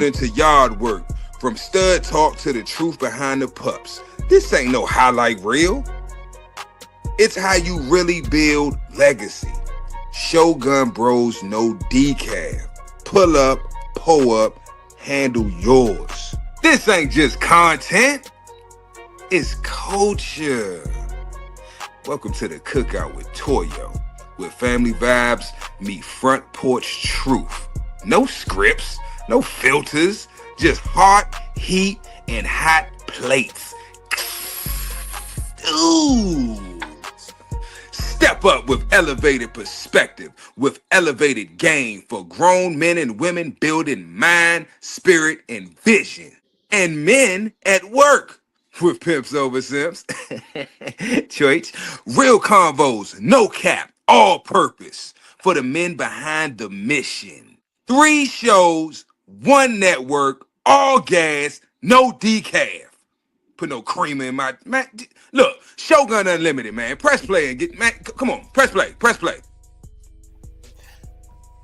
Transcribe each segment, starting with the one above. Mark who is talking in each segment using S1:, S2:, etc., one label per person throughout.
S1: into yard work, from stud talk to the truth behind the pups. This ain't no highlight reel. It's how you really build legacy. Shogun Bros, no decaf. Pull up, pull up, handle yours. This ain't just content. It's culture. Welcome to the Cookout with Toyo, where family vibes meet front porch truth. No scripts, no filters, just heart, heat, and hot plates. Ooh. Step up with elevated perspective, with elevated game for grown men and women building mind, spirit, and vision. And men at work with pimps over simps. Church, real convos, no cap, all purpose for the men behind the mission. 3 shows, 1 network, all gas, no decaf. Put no creamer in my man. Look, Shogun Unlimited, man. Press play and get, man. Come on, press play.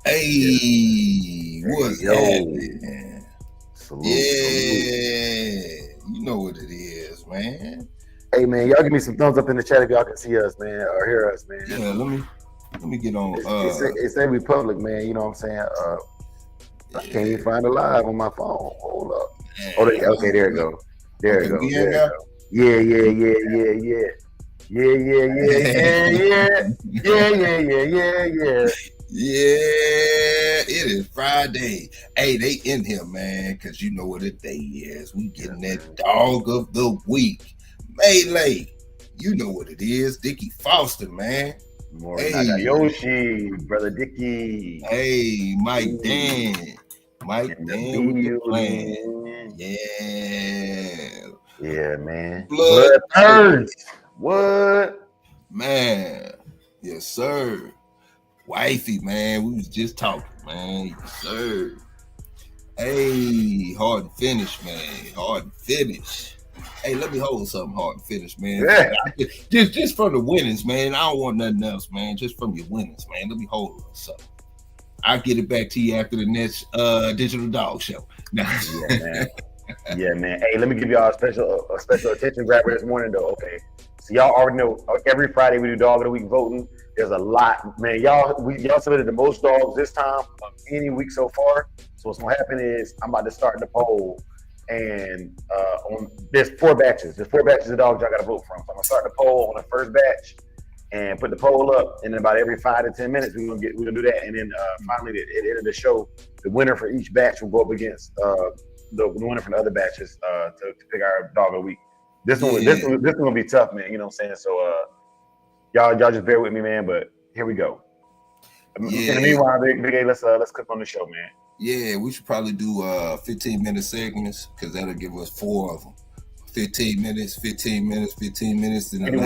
S2: Hey, what's happening?
S3: Salute,
S2: You know what it is, man.
S3: Hey, man, y'all give me some thumbs up in the chat if y'all can see us, man, or hear us, man.
S2: Yeah, let me get on.
S3: It's every public, man. You know what I'm saying? I can't even find it live on my phone. Hold up.
S2: Man,
S3: Okay, there it go. There it go. Yeah.
S2: Yeah, it is Friday. Hey, they in here, man, because you know what the day is. We getting that dog of the week. Melee, you know what it is. Dickie Foster, man.
S3: Hey, Nakayoshi, Brother Dickie.
S2: Hey, Mike Dan. Mike Dan with the plan.
S3: Yeah, man.
S2: Blood
S3: turns. What?
S2: Man. Yes, sir. Wifey, man. We was just talking, man. Yes, sir. Hey, hard and finish, man. Hard and finish. Hey, let me hold something hard and finish, man.
S3: Yeah.
S2: Just from the winnings, man. I don't want nothing else, man. Just from your winnings, man. Let me hold something. I'll get it back to you after the next Digital Dog Show.
S3: Yeah, man. Yeah, man. Hey, let me give y'all a special attention grabber this morning, though. Okay, so y'all already know every Friday we do Dog of the Week voting. There's a lot, man. Y'all submitted the most dogs this time of any week so far. So what's gonna happen is I'm about to start the poll, and there's 4 batches. There's 4 batches of dogs y'all got to vote from. So I'm gonna start the poll on the first batch and put the poll up, and then about every 5 to 10 minutes we're gonna do that, and then finally at the end of the show, the winner for each batch will go up against the winner from the other batches to pick our dog of the week. This one gonna be tough, man. You know what I'm saying? So y'all just bear with me, man. But here we go.
S2: Yeah.
S3: In the meanwhile, Big A, let's click on the show, man.
S2: Yeah, we should probably do 15-minute segments because that'll give us 4 of them. 15 minutes. And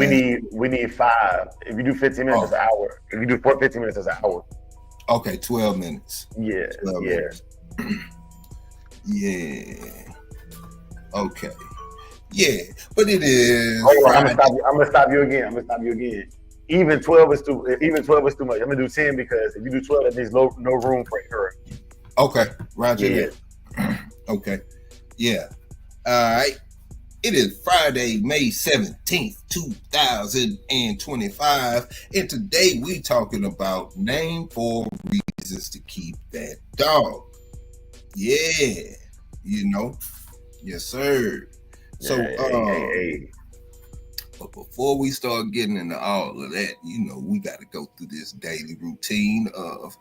S3: we need 5. If you do 15 minutes, it's an hour. If you do 15 minutes, it's an hour.
S2: Okay, 12 minutes.
S3: Yeah,
S2: 12
S3: yeah.
S2: Minutes. Yeah. Okay. Yeah, but it is.
S3: Oh, I'm gonna stop you again. Even 12 is too much. I'm gonna do 10 because if you do 12, that means no room for error.
S2: Okay, Roger.
S3: Yeah.
S2: Okay. Yeah. All right. It is Friday, May 17th, 2025. And today we talking about name 4 reasons to keep that dog. Yeah. You know. Yes, sir. So but before we start getting into all of that, you know, we got to go through this daily routine of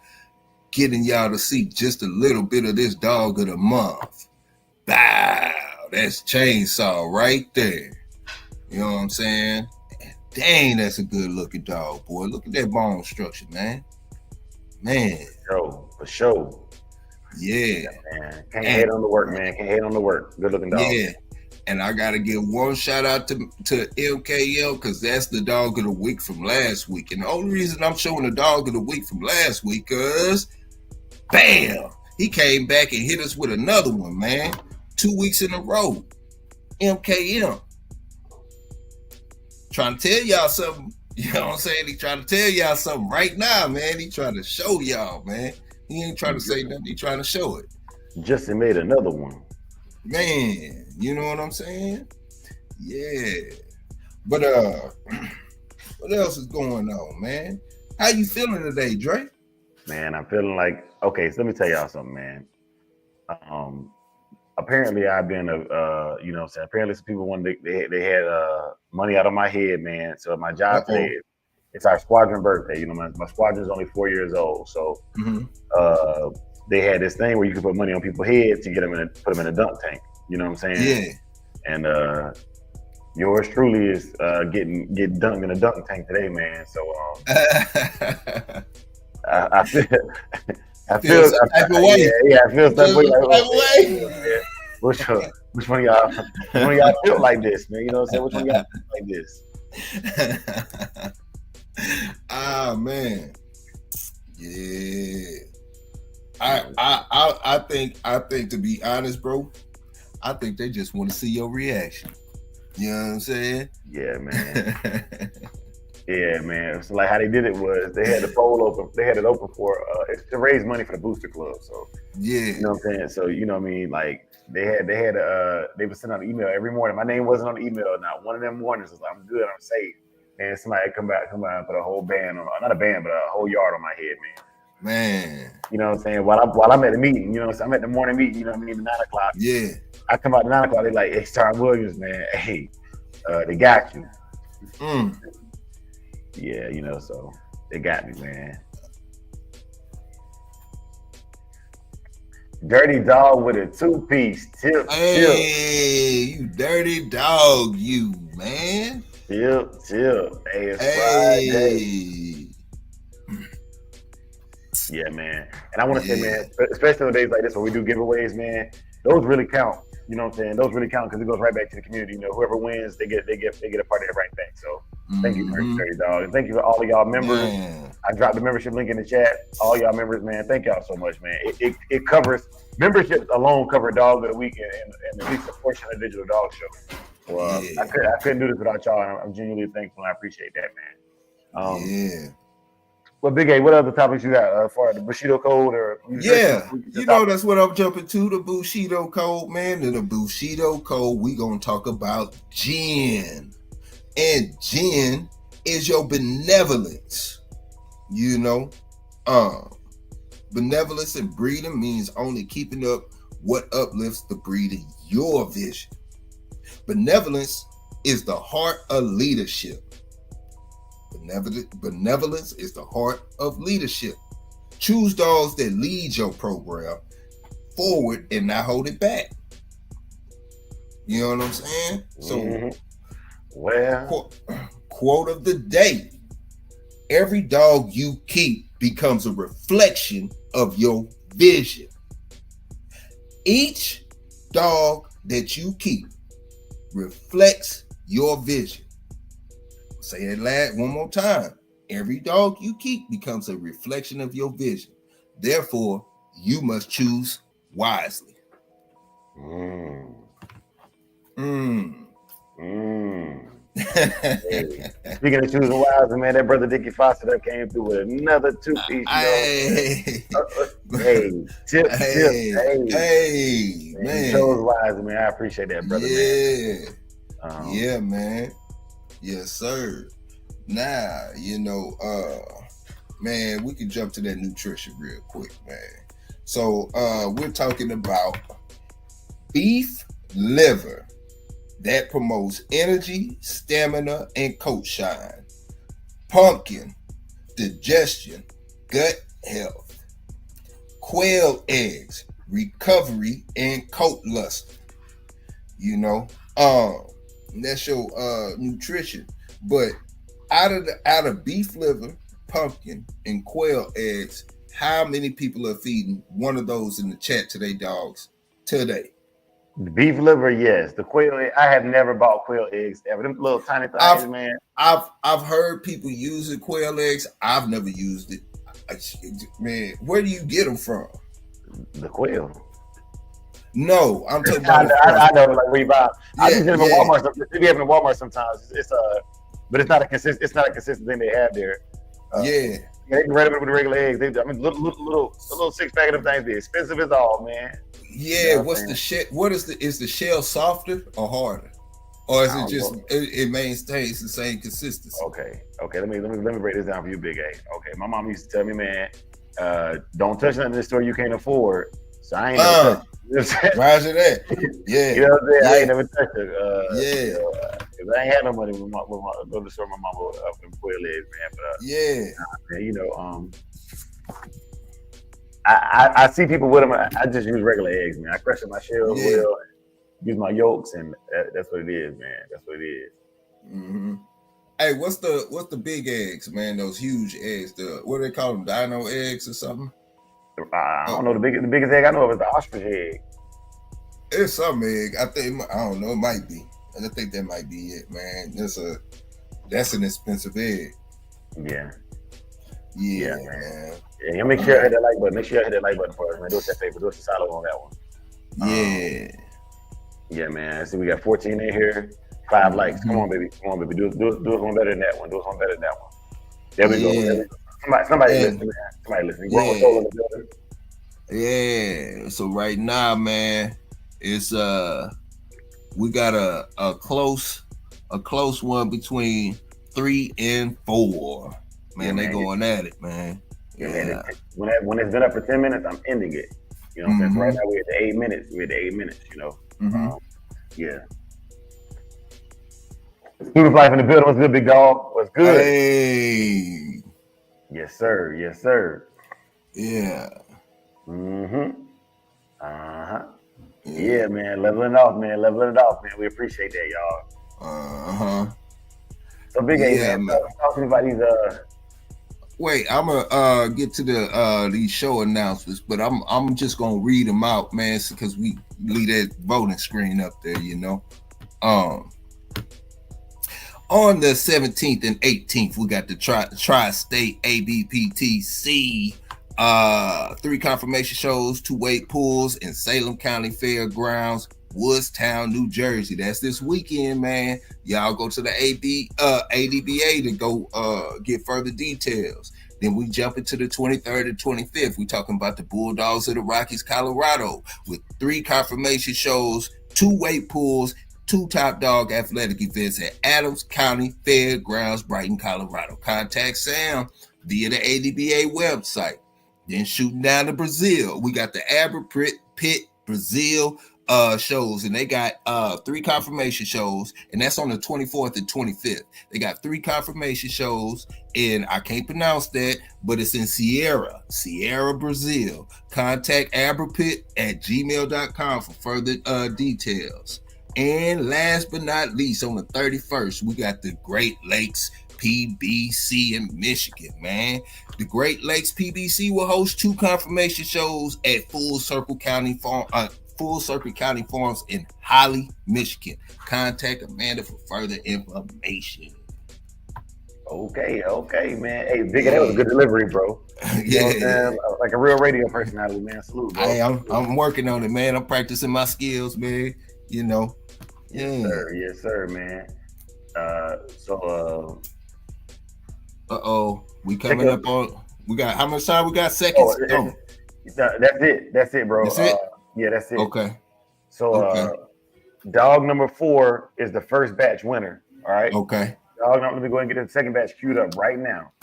S2: getting y'all to see just a little bit of this dog of the month. Wow, that's Chainsaw right there. You know what I'm saying? Dang, that's a good looking dog, boy. Look at that bone structure, man. Man.
S3: For sure.
S2: Yeah.
S3: Man. Can't hate on the work, man. Can't hate on the work. Good looking dog.
S2: Yeah. And I got to give one shout out to MKL because that's the dog of the week from last week. And the only reason I'm showing the dog of the week from last week is, bam, he came back and hit us with another one, man. 2 weeks in a row. MKM. Trying to tell y'all something. You know what I'm saying? He trying to tell y'all something right now, man. He trying to show y'all, man. He ain't trying to say nothing. He trying to show it.
S3: Just made another one.
S2: Man, you know what I'm saying? Yeah. But what else is going on, man? How you feeling today, Dre?
S3: Man, I'm feeling like, okay, so let me tell y'all something, man. Apparently I've been you know what I'm saying, apparently some people wanted they had money out of my head, man. So at my job today, it's our squadron birthday. You know, my squadron's only 4 years old. So they had this thing where you could put money on people's heads to get them put them in a dunk tank. You know what I'm saying?
S2: Yeah.
S3: And yours truly is getting dunked in a dunk tank today, man. So I feel I feel some type of way. Yeah, I feel some way. Which one of y'all feel like this, man? You know what I'm saying? Which one of y'all feel like this?
S2: Ah, man. Yeah. I think to be honest, bro, I think they just want to see your reaction. You know what I'm saying?
S3: Yeah, man. Yeah, man. So like how they did it was they had the poll open. They had it open for it's to raise money for the Booster Club. So
S2: yeah,
S3: you know what I'm saying. So you know what I mean. Like they would send out an email every morning. My name wasn't on the email. Not one of them mornings was like, I'm good, I'm safe. And somebody come by and put a whole band on, not a band, but a whole yard on my head, man.
S2: Man,
S3: you know what I'm saying. While I'm at the meeting, you know, what I'm at the morning meeting. You know what I mean, 9 o'clock.
S2: Yeah,
S3: I come out at 9 o'clock. They like, hey, Star Williams, man. Hey, they got you. Yeah, you know, so they got me, man. Dirty dog with a 2-piece tip.
S2: Hey, you dirty dog, you man.
S3: Tip. Hey, it's Friday. Yeah, man. And I want to say, man, especially on days like this where we do giveaways, man, those really count. You know what I'm saying? Those really count because it goes right back to the community. You know, whoever wins, they get a part of it right back. So thank you, Dirty Dog, and thank you for all of y'all members.
S2: Man.
S3: I dropped the membership link in the chat. All y'all members, man, thank y'all so much, man. It covers membership alone cover Dog of the Week and at least a portion of the Digital Dog Show. Well, I couldn't do this without y'all, and I'm genuinely thankful and I appreciate that, man. Well, Big A, what other topics you got for the Bushido Code or?
S2: Yeah, you know that's what I'm jumping to, the Bushido Code, man. In the Bushido Code, we gonna talk about Jin, and Jin is your benevolence. You know, benevolence and breeding means only keeping up what uplifts the breed in your vision. Benevolence is the heart of leadership. Benevolence is the heart of leadership. Choose dogs that lead your program forward and not hold it back. You know what I'm saying? So,
S3: well,
S2: quote of the day: every dog you keep becomes a reflection of your vision. Each dog that you keep reflects your vision. Say that one more time. Every dog you keep becomes a reflection of your vision. Therefore, you must choose wisely.
S3: Hey, speaking of choosing wisely, man, that brother Dickie Foster that came through with another 2-piece.
S2: Hey,
S3: tip.
S2: Hey, man.
S3: Chose wisely, man. I appreciate that, brother.
S2: Yeah, yeah, man. Yes, sir. Now, you know, man, we can jump to that nutrition real quick, man. So, we're talking about beef liver that promotes energy, stamina, and coat shine. Pumpkin, digestion, gut health. Quail eggs, recovery, and coat luster. You know, that's your nutrition. But out of beef liver, pumpkin, and quail eggs, how many people are feeding one of those in the chat today, dogs? Today.
S3: The beef liver, yes. The quail egg, I have never bought quail eggs ever. Them little tiny things, man.
S2: I've heard people using quail eggs. I've never used it. Man, where do you get them from?
S3: The quail.
S2: No, I'm talking about.
S3: I know, like where you buy. I just get them at Walmart. They be having at Walmart sometimes. But it's not a consistent thing they have there. Yeah, they can write it with the regular eggs. I mean, little 6-pack of them things. They're expensive as all, man.
S2: Yeah,
S3: You know
S2: what's the shell? What is the shell softer or harder, or is it just it maintains the same consistency?
S3: Okay. Let me break this down for you, Big A. Okay, my mom used to tell me, man, don't touch nothing in the store you can't afford. So I ain't never touched.
S2: Roger that. Yeah.
S3: You know what I'm saying?
S2: Yeah.
S3: I ain't never touched it.
S2: Yeah.
S3: You know, 'cause I ain't had no money with my go to the store. My mom would up them quail eggs, man. But
S2: yeah.
S3: Man, you know, I see people with them. I just use regular eggs, man. I crush up my shells well, use my yolks, and that's what it is, man. That's what it is.
S2: Mm-hmm. Hey, what's the big eggs, man? Those huge eggs. What do they call them? Dino eggs or something?
S3: I don't know. The biggest egg I know of is the ostrich egg.
S2: It's some egg. I don't know. It might be. I think that might be it, man. That's an expensive egg.
S3: Yeah.
S2: Yeah, man.
S3: Yeah, make sure I hit that like button. Make sure I hit that like button for us, man. Do us that favor. Do us a solid on that one.
S2: Yeah.
S3: Yeah, man. I see we got 14 in here. 5 likes. Come on, baby. Come on, baby. Do us one better than that one. Do us one better than that one. There we go. There we go. Somebody listening, man. Somebody listening. Grown soul in the building.
S2: Yeah. So right now, man, it's we got a close one between 3 and 4. Man, they going at it, man.
S3: Yeah, man. When it's been up for 10 minutes, I'm ending it. You know what I'm saying? So right now we're at the 8 minutes. We're at the 8 minutes, you know. Yeah. Student life in the building. What's good, big dog? What's good?
S2: Hey.
S3: Yes, sir. Yes, sir.
S2: Yeah.
S3: Yeah, man. Leveling it off, man. We appreciate that, y'all. So big A, man. Talk to me about these
S2: Wait, I'm gonna get to these show announcements, but I'm just gonna read them out, man, because we leave that voting screen up there, you know. On the 17th and 18th, we got the Tri-State ABPTC 3 confirmation shows, 2 weight pools in Salem County Fairgrounds, Woodstown, New Jersey. That's this weekend, man. Y'all go to the ADBA to go get further details. Then we jump into the 23rd and 25th. We talking about the Bulldogs of the Rockies, Colorado, with 3 confirmation shows, 2 weight pools, 2 top dog athletic events at Adams County Fairgrounds, Brighton, Colorado. Contact Sam via the ADBA website. Then shooting down to Brazil. We got the Pit Brazil shows, and they got 3 confirmation shows, and that's on the 24th and 25th. They got 3 confirmation shows, and I can't pronounce that, but it's in Sierra, Brazil. Contact aberpit@gmail.com for further details. And last but not least, on the 31st, we got the Great Lakes PBC in Michigan, man. The Great Lakes PBC will host 2 confirmation shows at Full Circle County Farms in Holly, Michigan. Contact Amanda for further information.
S3: Okay, man. Hey, Big, that was a good delivery, bro. You know what I'm saying? Like a real radio personality, man. Salute, bro.
S2: Hey, I'm working on it, man. I'm practicing my skills, man. You know.
S3: Yes, sir, man.
S2: We coming up on. We got how much time? We got seconds.
S3: That's it, bro.
S2: That's it.
S3: Yeah, that's it.
S2: Okay.
S3: So, dog number 4 is the first batch winner. All right.
S2: Okay.
S3: Dog, let me go and get the second batch queued up right now.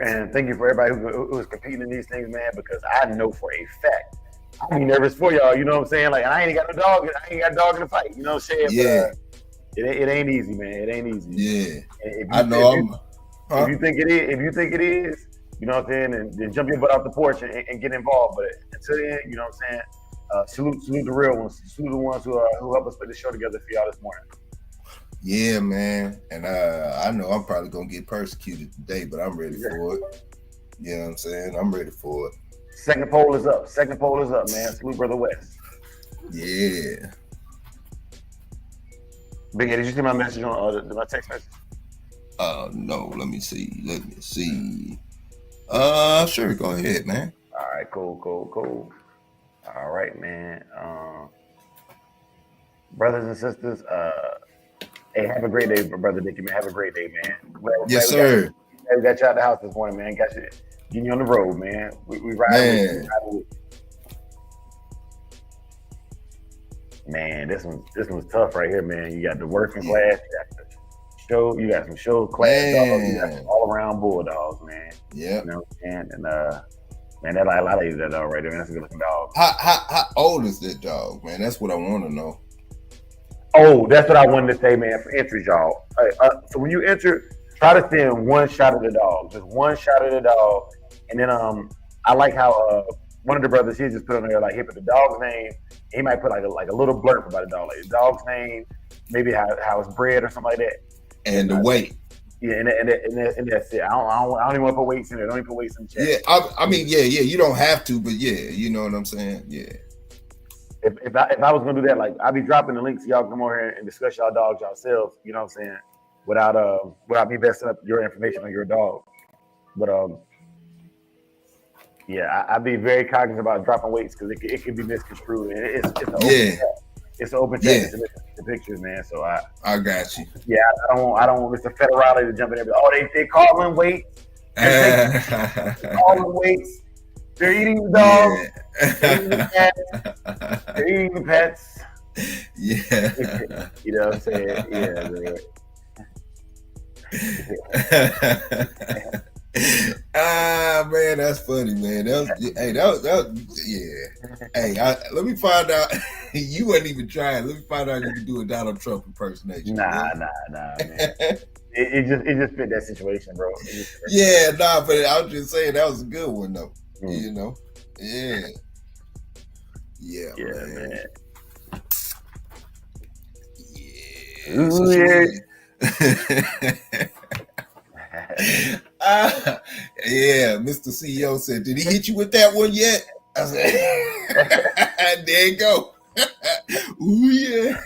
S3: And thank you for everybody who was competing in these things, man, because I know for a fact I be nervous for y'all. You know what I'm saying? Like, I ain't got no dog. I ain't got a dog in the fight. You know what I'm saying?
S2: Yeah.
S3: But, it ain't easy, man. It ain't easy.
S2: Yeah.
S3: I know. If you think it is, you know what I'm saying, and then jump your butt off the porch and get involved. But until then, you know what I'm saying? Salute the real ones. Salute the ones who help us put the show together for y'all this morning.
S2: Yeah, man. And I know I'm probably gonna get persecuted today, but I'm ready for it. You know what I'm saying? I'm ready for it.
S3: Second poll is up, man. Salute Brother West.
S2: Yeah.
S3: Big Ed, did you see my message on my text message?
S2: No. Let me see. Sure. Go ahead, man.
S3: All right. Cool. All right, man. Brothers and sisters, Hey, have a great day, brother Dickie, man. Have a great day, man.
S2: Yes, sir.
S3: We got you out the house this morning, man. Got you getting you on the road, man. We ride
S2: Man.
S3: with Man, this one's tough right here, man. You got the working class, you got some show class dogs, you got some all around bulldogs, man.
S2: Yeah.
S3: You know what I'm saying? And man, that I like that dog right there, man. That's a good looking dog.
S2: How old is that dog, man? That's what I want to know.
S3: Oh, that's what I wanted to say, man, for entries, y'all. So when you enter, try to send one shot of the dog. Just one shot of the dog. And then I like how one of the brothers, he just put on there, like, he put the dog's name. He might put like a little blurb about the dog, like the dog's name, maybe how it's bred or something like that.
S2: And the weight.
S3: Yeah, and that's it. I don't even want to put weights in there. Don't even put weights in the chat.
S2: Yeah, I mean, yeah. You don't have to, but yeah, you know what I'm saying? Yeah.
S3: If I was gonna do that, like, I'd be dropping the links, y'all come over here and discuss y'all dogs yourselves. You know what I'm saying? Without me messing up your information on your dog. But yeah, I'd be very cognizant about dropping weights because it could be misconstrued. And it's an open chat. It's an open chat to the pictures, man. So
S2: I got you.
S3: Yeah, I don't want Mr. Federale to jump in there. Oh, they call in weights. They call in weights. They're eating the dogs. Yeah. They're eating the pets.
S2: Yeah.
S3: You know what I'm saying? Yeah, man.
S2: Man, that's funny, man. That was yeah. Hey, let me find out. You wasn't even trying. Let me find out if you can do a Donald Trump impersonation.
S3: Nah, man. It just fit that situation, bro.
S2: Yeah, but I was just saying that was a good one though. You know, yeah, man. Yeah.
S3: So
S2: yeah, Mr. CEO said, "Did he hit you with that one yet?" I said, "There you go." Ooh yeah.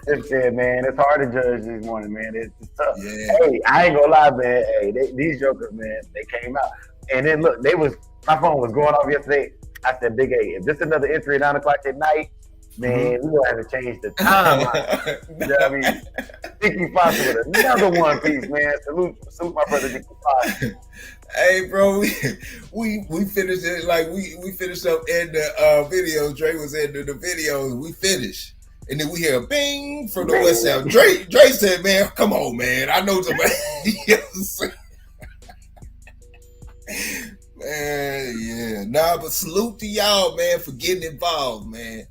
S3: It's it, man. It's hard to judge this morning, man. It's tough.
S2: Yeah.
S3: Hey, I ain't gonna lie, man. Hey, these jokers, man, they came out. And then look, my phone was going off yesterday. I said, Big A, if this is another entry at 9 o'clock at night, man, we gonna have to change the timeline. You know what I mean? Dickie Fox with another one piece, man. Salute my brother Dickie Fox.
S2: Hey, bro, we finished it like we finished up in the videos. Dre was ending the videos. We finished. And then we hear a bing from the West South. Dre said, "Man, come on, man. I know somebody." Man, yeah. Nah, but salute to y'all, man, for getting involved, man.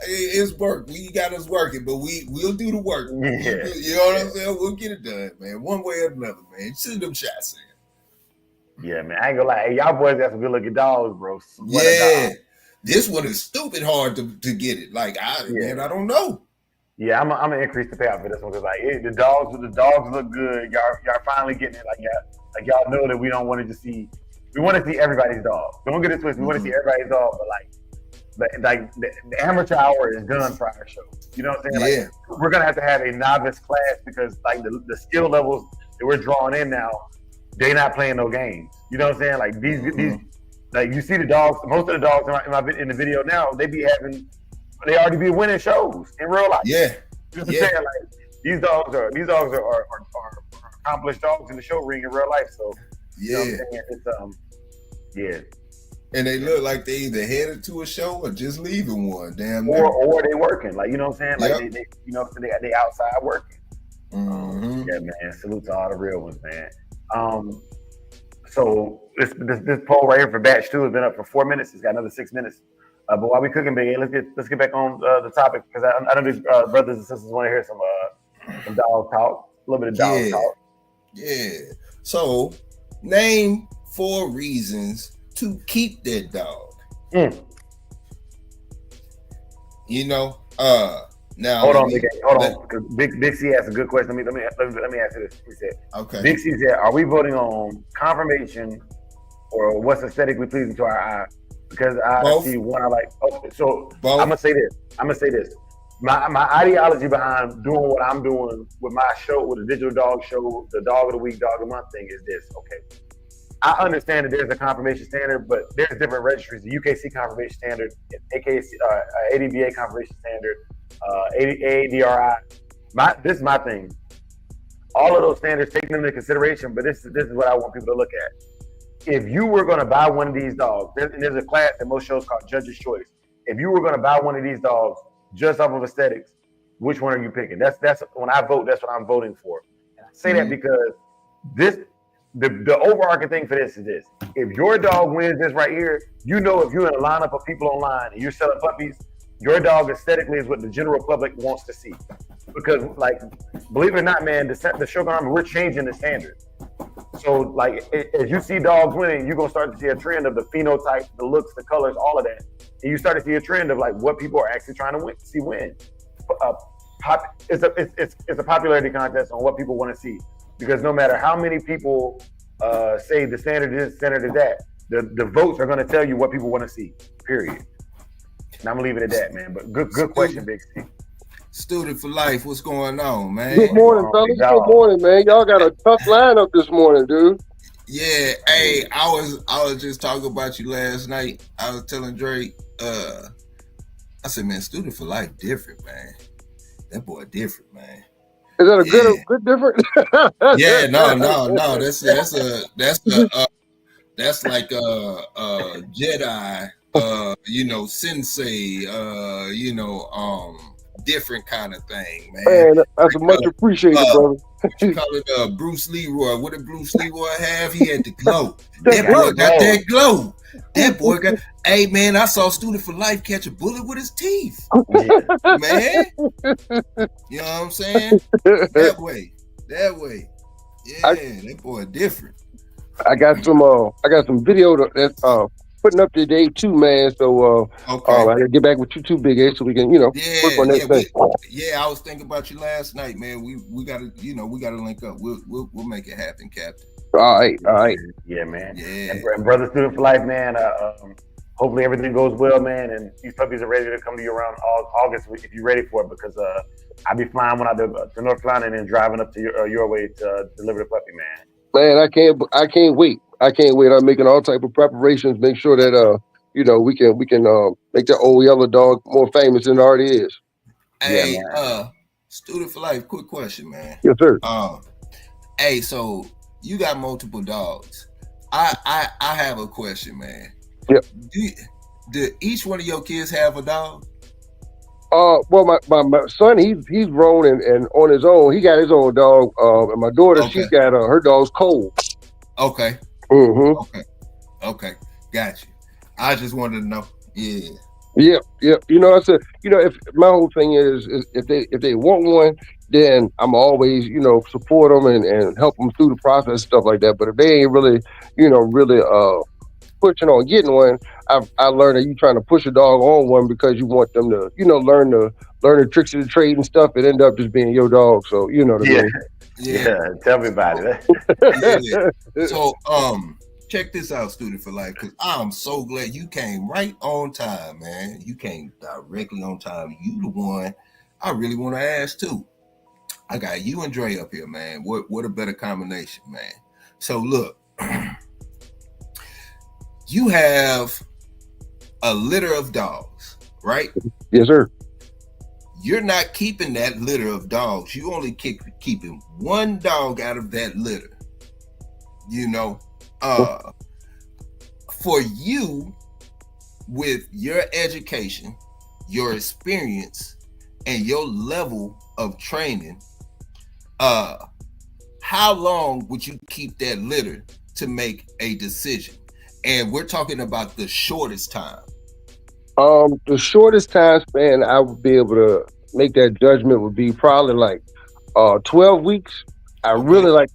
S2: It's work. We got us working, but we'll do the work.
S3: Yeah.
S2: You know what I'm saying? We'll get it done, man. One way or another, man. Send them shots in.
S3: Yeah, man. I ain't gonna lie. Hey, y'all boys got some good looking dogs, bro.
S2: Yeah. This one is stupid hard to get it. Like, man, I don't know.
S3: Yeah, I'm gonna increase the payout for this one because the dogs look good. Y'all finally getting it. Like y'all know that we don't want to just see. We want to see everybody's dog. Don't get it twisted. We want to see everybody's dog, but like the amateur hour is done for our show. You know what I'm saying? Like, we're gonna have to have a novice class because like the skill levels that we're drawing in now, they're not playing no games. You know what I'm saying? Like these like you see the dogs. Most of the dogs in the video now, they already be winning shows in real life.
S2: Yeah.
S3: You know what I'm saying? Like these dogs are accomplished dogs in the show ring in real life. So you know what I'm saying? It's
S2: And they look like they either headed to a show or just leaving one. Damn.
S3: Or they working. Like, you know what I'm saying? Like they you know, they outside working. Yeah, man. Salute to all the real ones, man. So this poll right here for batch 2 has been up for 4 minutes. It's got another 6 minutes. But while we cooking, Big A, let's get back on the topic because I know these brothers and sisters want to hear some dog talk, a little bit of dog talk.
S2: Yeah. So name 4 reasons to keep that dog. You know, now
S3: hold on, because Big C asked a good question. Let me answer this. He said,
S2: okay.
S3: Big C said, are we voting on confirmation or what's aesthetically pleasing to our eye? Because I see one I like. So both. I'm gonna say this. My ideology behind doing what I'm doing with my show, with the digital dog show, the dog of the week, dog of the month thing is this. Okay, I understand that there's a confirmation standard, but there's different registries. The UKC confirmation standard, AKC, ADBA confirmation standard, ADRI. This is my thing. All of those standards, take them into consideration, but this is what I want people to look at. If you were going to buy one of these dogs, there's a class in most shows called Judge's Choice. If you were going to buy one of these dogs just off of aesthetics, which one are you picking? That's when I vote. That's what I'm voting for. And I say that because the overarching thing for this is this: if your dog wins this right here, you know, if you're in a lineup of people online and you're selling puppies, your dog aesthetically is what the general public wants to see. Because, like, believe it or not, man, the Shogun Army, we're changing the standard. So, like, as you see dogs winning, you're going to start to see a trend of the phenotype, the looks, the colors, all of that. And you start to see a trend of, like, what people are actually trying to see win. It's a popularity contest on what people want to see. Because no matter how many people say the standard is, standard is that, the votes are going to tell you what people want to see, period. And I'm going to leave it at that, man. But good question, Big C.
S2: Student for life, what's going on, man?
S4: Good morning, fellas. Good morning, man. Y'all got a tough lineup this morning, dude.
S2: Yeah, hey, I was just talking about you last night. I was telling Drake, I said, man, student for life different, man. That boy different, man.
S4: Is that a good different?
S2: Yeah, no. That's like a Jedi, sensei, different kind of thing, man.
S4: That's much appreciated, brother.
S2: You call it Bruce Leroy. What did Bruce Leroy have? He had the glow. That boy got that glow. That boy got. Hey, man, I saw Student for Life catch a bullet with his teeth. Yeah. Man, you know what I'm saying? That way. Yeah, that boy different.
S4: I got some video that putting up today too, man. So
S2: okay.
S4: I gotta get back with you too, Big A, so we can, work on that thing.
S2: I was thinking about you last night, man. We gotta link up. We'll make it happen, Captain.
S4: All right.
S3: Yeah, man.
S2: Yeah.
S3: And brother Student for Life, man. Hopefully everything goes well, man. And these puppies are ready to come to you around August if you're ready for it, because I'll be flying when I do to North Carolina and then driving up to your way to deliver the puppy, man.
S4: Man, I can't wait. I'm making all type of preparations, make sure that we can make that old yellow dog more famous than it already is.
S2: Hey, Student for Life, quick question, man.
S4: Yes, sir.
S2: Hey, so you got multiple dogs. I have a question, man.
S4: Yep.
S2: Do each one of your kids have a dog?
S4: Well, my son, he's grown and on his own. He got his own dog. And my daughter,
S2: Okay.
S4: She got her dog's Cole.
S2: Okay.
S4: Mm-hmm.
S2: Okay. Got you. I just wanted to know. Yeah.
S4: Yep. I said, if my whole thing is if they want one, then I'm always, support them and help them through the process, stuff like that. But if they ain't really, pushing on getting one, I learned that you trying to push a dog on one because you want them to, learn the tricks of the trade and stuff. It end up just being your dog. So you know what I mean.
S3: Yeah. Tell me about it.
S2: Yeah. So check this out, Student for Life, because I'm so glad you came right on time, man. You came directly on time. You the one I really want to ask too. I got you and Dre up here, man. What a better combination, man. So look, you have a litter of dogs, right?
S4: Yes, sir.
S2: You're not keeping that litter of dogs. You only keeping one dog out of that litter. For you, with your education, your experience, and your level of training, how long would you keep that litter to make a decision? And we're talking about the shortest time.
S4: The shortest time span I would be able to make that judgment would be probably like 12 weeks. I really like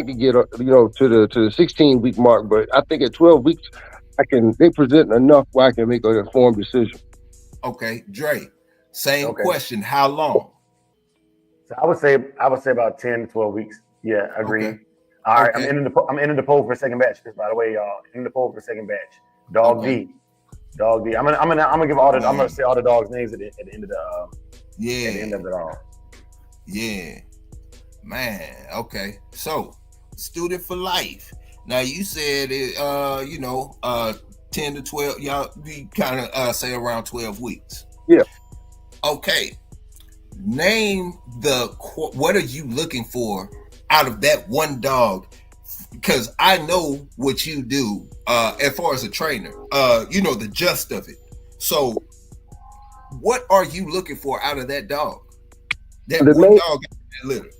S4: to get to the 16-week mark, but I think at 12 weeks they present enough where I can make an informed decision.
S2: Okay, Dre, same question. How long?
S3: So I would say about 10 to 12 weeks. Yeah, agree.
S2: Okay.
S3: All right,
S2: Okay.
S3: I'm ending the poll for a second batch. By the way, y'all, ending the poll for a second batch. Dog
S2: Okay.
S3: D. I'm gonna give I'm gonna say all the dogs' names at the end of
S2: Yeah.
S3: at the end of it all.
S2: Yeah, man. Okay, so Student for Life. Now you said it. 10 to 12. Y'all be kind of say around 12 weeks.
S4: Yeah.
S2: Okay, name what are you looking for out of that one dog? Because I know what you do as far as a trainer. You know the gist of it. So, what are you looking for out of that dog? That
S4: The
S2: one
S4: main
S2: dog in that litter.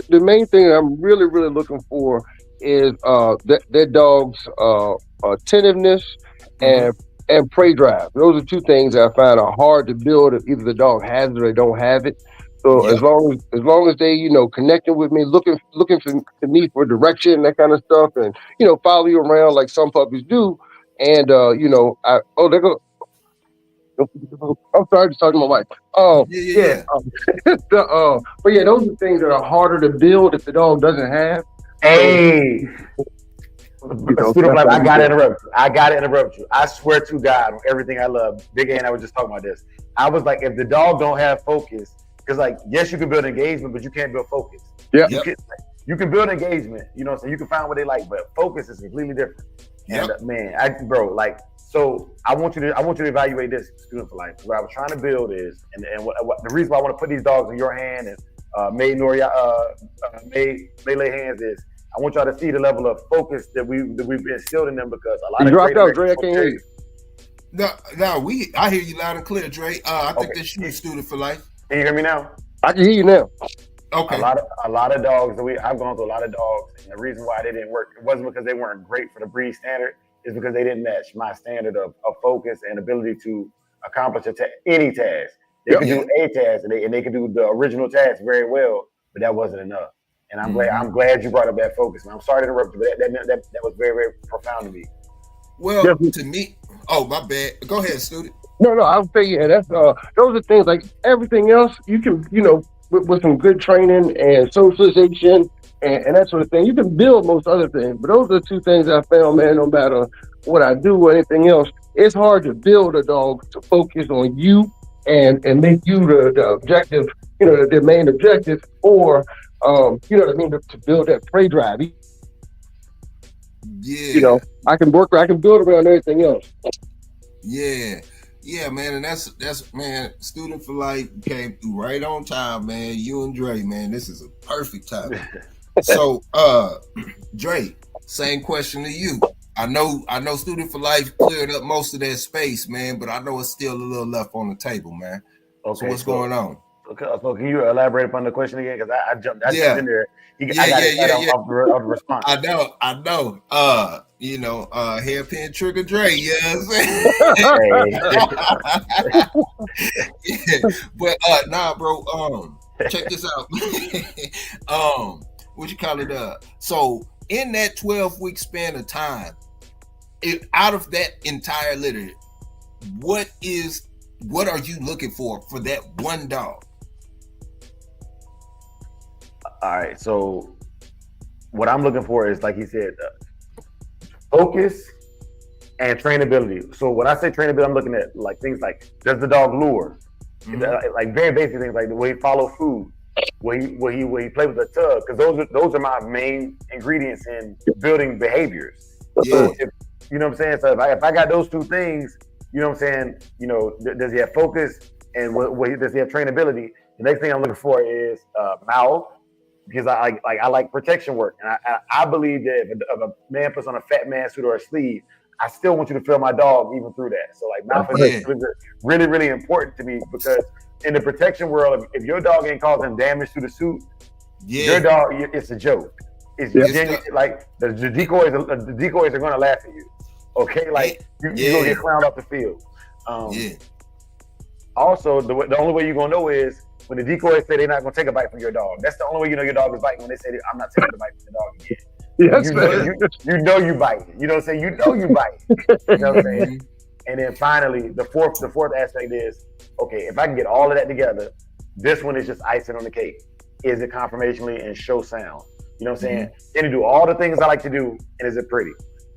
S4: the main thing I'm really looking for is that dog's attentiveness
S2: Mm-hmm.
S4: and prey drive. Those are two things that I find are hard to build if either the dog has it or they don't have it. So
S2: Yep.
S4: as long as they connecting with me, looking for me for direction, that kind of stuff, and follow you around like some puppies do, and they're going. I'm sorry, just talking to my wife. Oh yeah,
S2: Yeah.
S4: but yeah, those are things that are harder to build if the dog doesn't have. So
S3: Hey, student
S4: that's
S3: life,
S4: what
S3: I
S4: we
S3: gotta
S4: do.
S3: interrupt you. I gotta interrupt you. I swear to God, everything I love, Big A and I were just talking about this. I was like, if the dog don't have focus, because like, yes, you can build engagement, but you can't build focus.
S4: Yeah,
S3: You
S2: Yep.
S3: can you can build engagement, so you can find what they like, but focus is completely different.
S2: Yep.
S3: And man, like, so I want you to evaluate this, student for life. What I was trying to build is, and what the reason why I want to put these dogs in your hand and May lay hands is, I want y'all to see the level of focus that we've instilled in them, because a lot
S4: you
S3: of
S4: dropped
S3: great
S4: out,
S3: American
S4: Dre. I can't hear you.
S2: No, I hear you loud and clear, Dre. I think
S3: Okay.
S2: that's you, student for life.
S3: Can you hear me now?
S4: I can hear you now.
S2: Okay.
S3: A lot of dogs I've gone through a lot of dogs, and the reason why they didn't work, it wasn't because they weren't great for the breed standard, it's because they didn't match my standard of focus and ability to accomplish any task. They could do a task, and they could do the original task very well, but that wasn't enough. And I'm glad you brought up that focus. And I'm sorry to interrupt you, but that was very, very profound to me.
S2: Well,
S4: Yes.
S2: to me, oh my bad. Go ahead, student.
S4: No, I'll say yeah. That's those are things like everything else. You can with some good training and socialization and that sort of thing, you can build most other things. But those are the two things I found, man. No matter what I do or anything else, it's hard to build a dog to focus on you and make you the objective, the main objective, or you know what I mean, to build that prey drive.
S2: Yeah.
S4: I can build around everything else.
S2: Yeah, man, and that's man, student for life came through right on time, man. You and Dre, man, this is a perfect time. So, Dre, same question to you. I know student for life cleared up most of that space, man, but I know it's still a little left on the table, man.
S3: Okay,
S2: so what's going on?
S3: Okay, so can you elaborate upon the question again? Because I jumped in there. I got excited off the response.
S2: I know. Hairpin trigger Dre, you know what I'm saying? Yeah. But nah, bro. Check this out. What you call it? So in that 12-week span of time, out of that entire litter, what are you looking for that one dog?
S3: All right, so what I'm looking for is, like he said, focus and trainability. So when I say trainability, I'm looking at like things like, does the dog lure? Like very basic things, like the way he follow food, where he play with the tug, because those are my main ingredients in building behaviors.
S2: Yeah.
S3: So you know what I'm saying? So if I got those two things, you know what I'm saying? Does he have focus, and does he have trainability? The next thing I'm looking for is mouth, because I like protection work, and I believe that if a man puts on a fat man suit or a sleeve, I still want you to feel my dog even through that. So like mouth is really, really important to me, because in the protection world, if your dog ain't causing damage to the suit, your dog, it's a joke. It's genuine, like the decoys are going to laugh at you. Okay, like you're gonna get clowned off the field. Also, the only way you're gonna know is when the decoys say they're not gonna take a bite from your dog. That's the only way you know your dog is biting, when they say, I'm not taking a bite from the dog again. You know you bite. You know what I'm saying? You know you bite. You know what I'm saying? And then finally, the fourth aspect is, okay, if I can get all of that together, this one is just icing on the cake. Is it conformationally and show sound? You know what I'm saying? Can you do all the things I like to do, and is it pretty?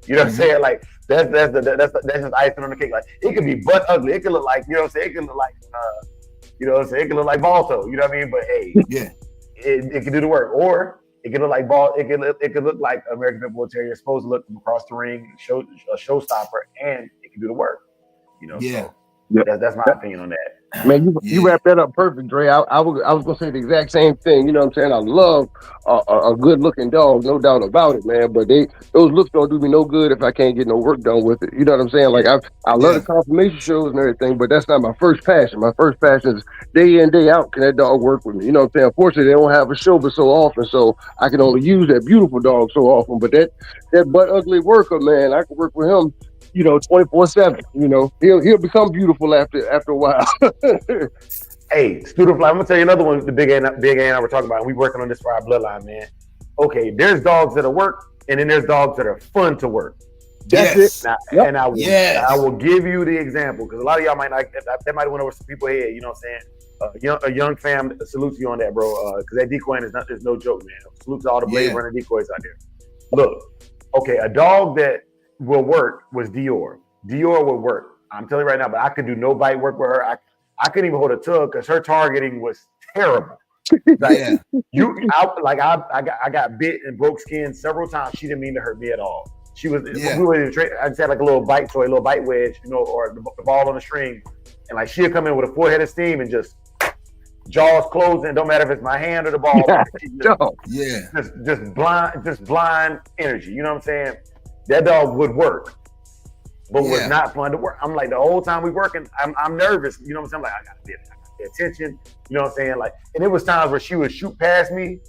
S3: You know what I'm saying? Like that's just icing on the cake. Like it could be butt ugly. It could look like, you know what I'm saying? It could look like you know what I'm saying? It could look like Balto. You know what I mean? But hey, it can do the work. Or it could look like It could look like American Pit Bull Terrier is supposed to look from across the ring, a showstopper, and it can do the work. You know. So that's my opinion on that.
S4: Man, you
S2: Yeah.
S4: wrap that up perfect, Dre. I was gonna say the exact same thing. You know what I'm saying? I love a good looking dog, no doubt about it, man. But those looks don't do me no good if I can't get no work done with it. You know what I'm saying? Like I love the
S2: Yeah.
S4: confirmation shows and everything, but that's not my first passion. My first passion is day in, day out. Can that dog work with me? You know what I'm saying? Unfortunately, they don't have a show but so often, so I can only use that beautiful dog so often. But that butt ugly worker, man, I can work with him. 24/7. He'll become beautiful after a while.
S3: Hey, student fly. I'm gonna tell you another one. The big A and I were talking about. And we working on this for our bloodline, man. Okay, there's dogs that are work, and then there's dogs that are fun to work.
S4: That's
S2: Yes.
S4: it.
S3: Now,
S4: Yep.
S3: and I
S2: Yes.
S3: will give you the example because a lot of y'all might not. That might have went over some people's head. You know what I'm saying? A young fam salutes you on that, bro. Because that decoying is no joke, man. Salute to all the blade
S2: Yeah.
S3: runner decoys out there. Look, okay, a dog that will work was Dior. Dior will work. I'm telling you right now, but I could do no bite work with her. I couldn't even hold a tug because her targeting was terrible. Like
S2: Yeah.
S3: I got bit and broke skin several times. She didn't mean to hurt me at all. She was
S2: Yeah.
S3: we were I just had like a little bite toy, a little bite wedge, or the ball on the string, and like she'd come in with a full head of steam and just jaws closed, and it don't matter if it's my hand or the ball.
S4: Dog.
S2: Yeah.
S3: Just blind energy. You know what I'm saying? That dog would work, but was not fun to work. I'm like the whole time we working, I'm nervous. You know what I'm saying? Like I gotta pay attention. You know what I'm saying? Like, and it was times where she would shoot past me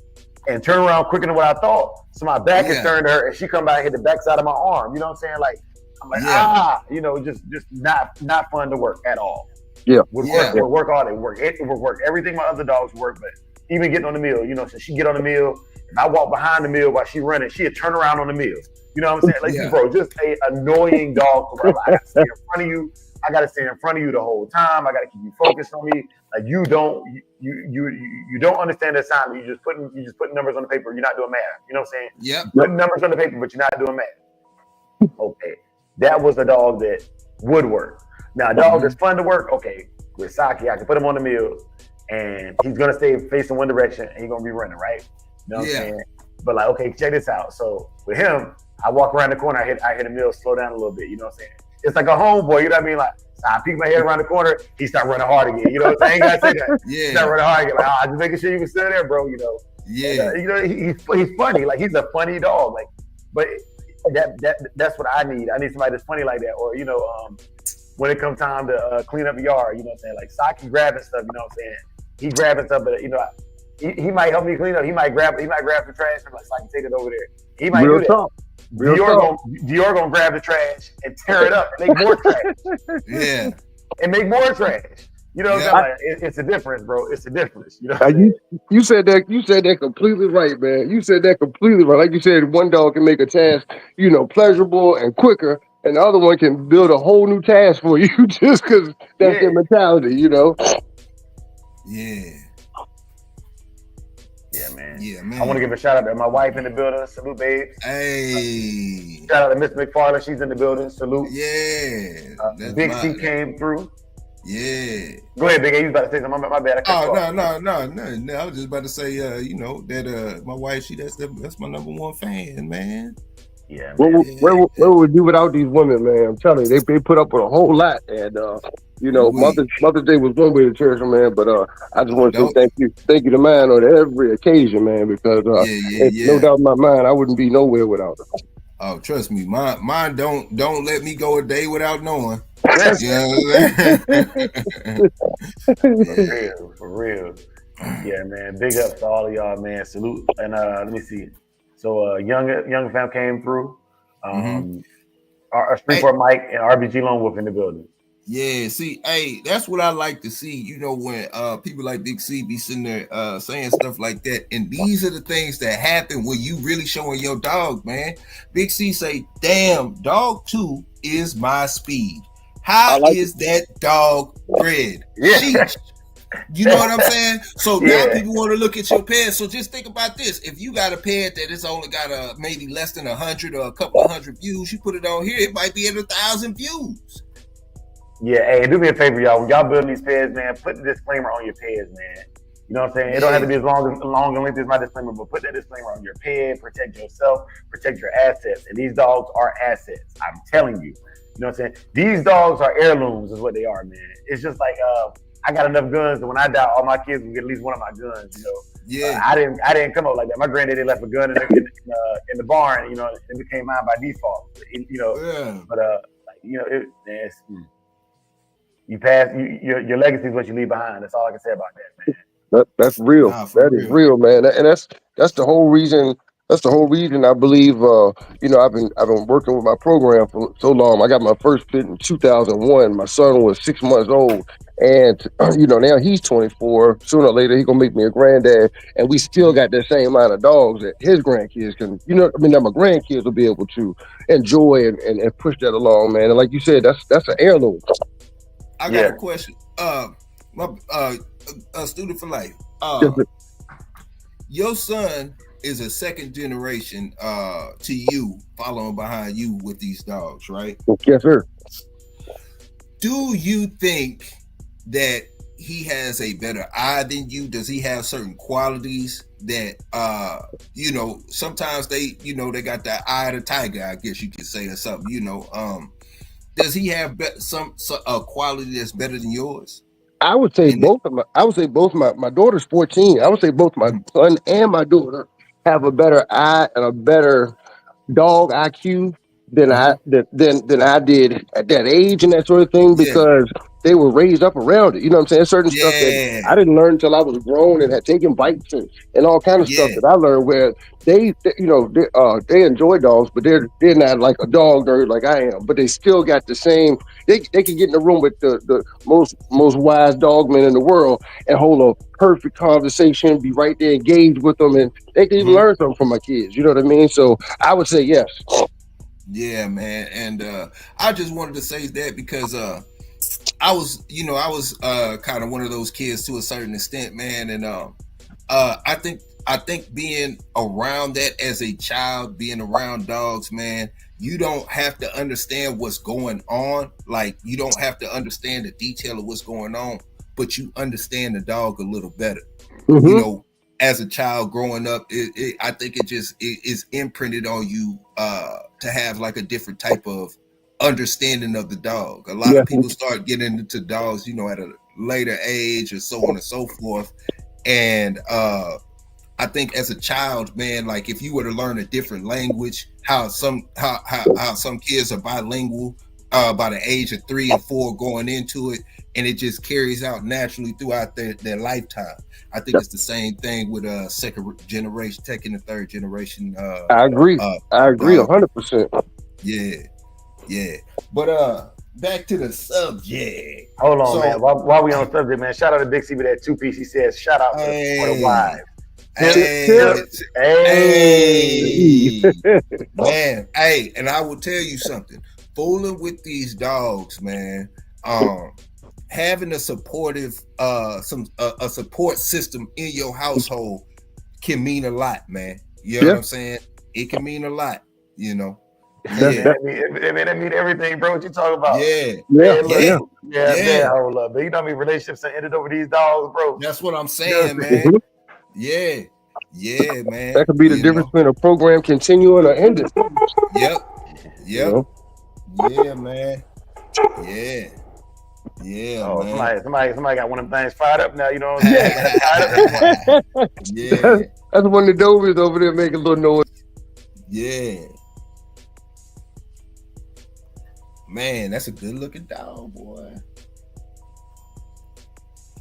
S3: and turn around quicker than what I thought. So my back is turned to her, and she come back and hit the backside of my arm. You know what I'm saying? Like I'm like just not fun to work at all.
S4: Yeah.
S3: Would work all day. It would work everything my other dogs work, but even getting on the meal, so she get on the meal. If I walk behind the meal while she running, she'd turn around on the meal. You know what I'm saying? Like, bro, just a annoying dog. I gotta stay in front of you. I gotta stay in front of you the whole time. I gotta keep you focused on me. Like you don't understand the assignment. You just putting numbers on the paper. You're not doing math. You know what I'm saying?
S2: Yep.
S3: Putting numbers on the paper, but you're not doing math. Okay, that was a dog that would work. Now, a dog that's fun to work. Okay, with Saki, I can put him on the meal, and he's gonna stay facing one direction, and he's gonna be running right. You know what I'm saying? But like, okay, check this out. So with him, I walk around the corner, I hit a meal, slow down a little bit. You know what I'm saying? It's like a homeboy. You know what I mean? Like, so I peek my head around the corner, he start running hard again. You know what I'm saying? I ain't gotta say that.
S2: Yeah.
S3: Start running hard again. Like, just making sure you can stay there, bro.
S2: Yeah.
S3: He's funny. Like he's a funny dog. Like, but that's what I need. I need somebody that's funny like that. Or when it comes time to clean up the yard, you know what I'm saying? Like Saki grabbing stuff. You know what I'm saying? He grabbing stuff, but he might help me clean up. He might grab the trash and like Saki take it over there. He might do that.
S4: Talk.
S3: Dior gonna grab the trash and tear it up and make more trash.
S2: Yeah.
S3: And make more trash. You know what I'm saying? Like, it's a difference, bro. It's a difference. You know what I'm saying?
S4: You said that completely right, man. You said that completely right. Like you said, one dog can make a task, pleasurable and quicker, and the other one can build a whole new task for you just because that's their mentality,
S2: Yeah.
S3: Yeah, man.
S2: Yeah, man.
S3: I want to give a shout out to my wife in the building. Salute, babe.
S2: Hey.
S3: Shout out to Miss McFarland. She's in the building. Salute.
S2: Yeah.
S3: Big C came through.
S2: Yeah.
S3: Go ahead, Big A. You was about to say something. My bad.
S2: No. I was just about to say, that my wife, that's my number one fan, man.
S3: Yeah,
S4: What
S3: man.
S4: would we do without these women, man? I'm telling you, they put up with a whole lot, and Mother's Day was one way to cherish them, man. But I just want to say thank you to mine on every occasion, man, because no doubt in my mind, I wouldn't be nowhere without them.
S2: Oh, trust me, mine don't let me go a day without knowing.
S3: For real. Yeah, man. Big ups to all of y'all, man. Salute. And let me see. So young fam came through. Our Springport Mike and RBG Lone Wolf in the building.
S2: Yeah, see, hey, that's what I like to see. When people like Big C be sitting there saying stuff like that, and these are the things that happen when you really showing your dog, man. Big C say, "Damn, dog 2 is my speed. How is that dog bred?"
S3: Yeah.
S2: You know what I'm saying? So now people want to look at your pet. So just think about this. If you got a pet that it's only got maybe less than 100 or a couple of 100 views, you put it on here, it might be at 1,000 views.
S3: Yeah, hey, do me a favor, y'all. When y'all building these pairs, man, put the disclaimer on your pairs, man. You know what I'm saying? It don't have to be as long and lengthy as my disclaimer, but put that disclaimer on your pet. Protect yourself, protect your assets. And these dogs are assets. I'm telling you. You know what I'm saying? These dogs are heirlooms is what they are, man. It's just like I got enough guns that when I die, all my kids will get at least one of my guns.
S2: Yeah.
S3: I didn't come up like that. My granddaddy left a gun in the barn. It became mine by default.
S2: Yeah.
S3: But you pass your legacy is what you leave behind. That's all I can say about that, man.
S4: That's real.
S2: Nah, for
S4: That is real, man. And that's the whole reason. That's the whole reason I believe. I've been working with my program for so long. I got my first fit in 2001. My son was 6 months old, and now he's 24. Sooner or later, he's gonna make me a granddad, and we still got that same amount of dogs that his grandkids can. That my grandkids will be able to enjoy and push that along, man. And like you said, that's an heirloom.
S2: I got a question. A student for life. Your son is a second generation to you, following behind you with these dogs, right?
S4: Yes, sir.
S2: Do you think that he has a better eye than you? Does he have certain qualities that sometimes they got that eye of the tiger, I guess you could say, or something, does he have some quality that's better than yours?
S4: I would say both. My daughter's 14. I would say both my son and my daughter have a better eye and a better dog IQ than I did at that age and that sort of thing, because they were raised up around it. You know what I'm saying? Certain stuff that I didn't learn until I was grown and had taken bites and all kind of stuff that I learned, where they enjoy dogs, but they're not like a dog nerd like I am, but they still got the same. They can get in the room with the most wise dogmen in the world and hold a perfect conversation, be right there engaged with them, and they can even learn something from my kids. You know what I mean? So I would say yes.
S2: Yeah, man. And I just wanted to say that because I was kind of one of those kids to a certain extent, man. And I think being around that as a child, being around dogs, man, you don't have to understand what's going on. Like, you don't have to understand the detail of what's going on, but you understand the dog a little better. As a child growing up, I think it is imprinted on you to have like a different type of understanding of the dog. A lot of people start getting into dogs, at a later age, or so on and so forth. And I think as a child, man, like if you were to learn a different language, how some kids are bilingual by the age of 3 and 4 going into it, and it just carries out naturally throughout their lifetime. I think it's the same thing with second generation, second and third generation.
S4: I agree. I agree 100%.
S2: Yeah. But back to the subject.
S3: Hold on, man. While we on the subject, man, shout out to Big C with that 2-piece. He says, shout out for the wives.
S2: Hey, man. Hey, and I will tell you something. Fooling with these dogs, man. Having a supportive, a support system in your household can mean a lot, man. You know what I'm saying? It can mean a lot.
S3: That mean everything, bro. What you talking about?
S4: Yeah.
S3: Hold up, man. You know how many relationships that ended over these dogs, bro?
S2: That's what I'm saying, man. Yeah, man.
S4: That could be the difference between a program continuing or ending.
S2: Yep. Yeah, man. Yeah, man.
S3: Somebody got one of them things fired up now. You know what I'm saying?
S4: That's one of the Dovies over there making a little noise.
S2: Yeah. Man, that's a good looking dog, boy.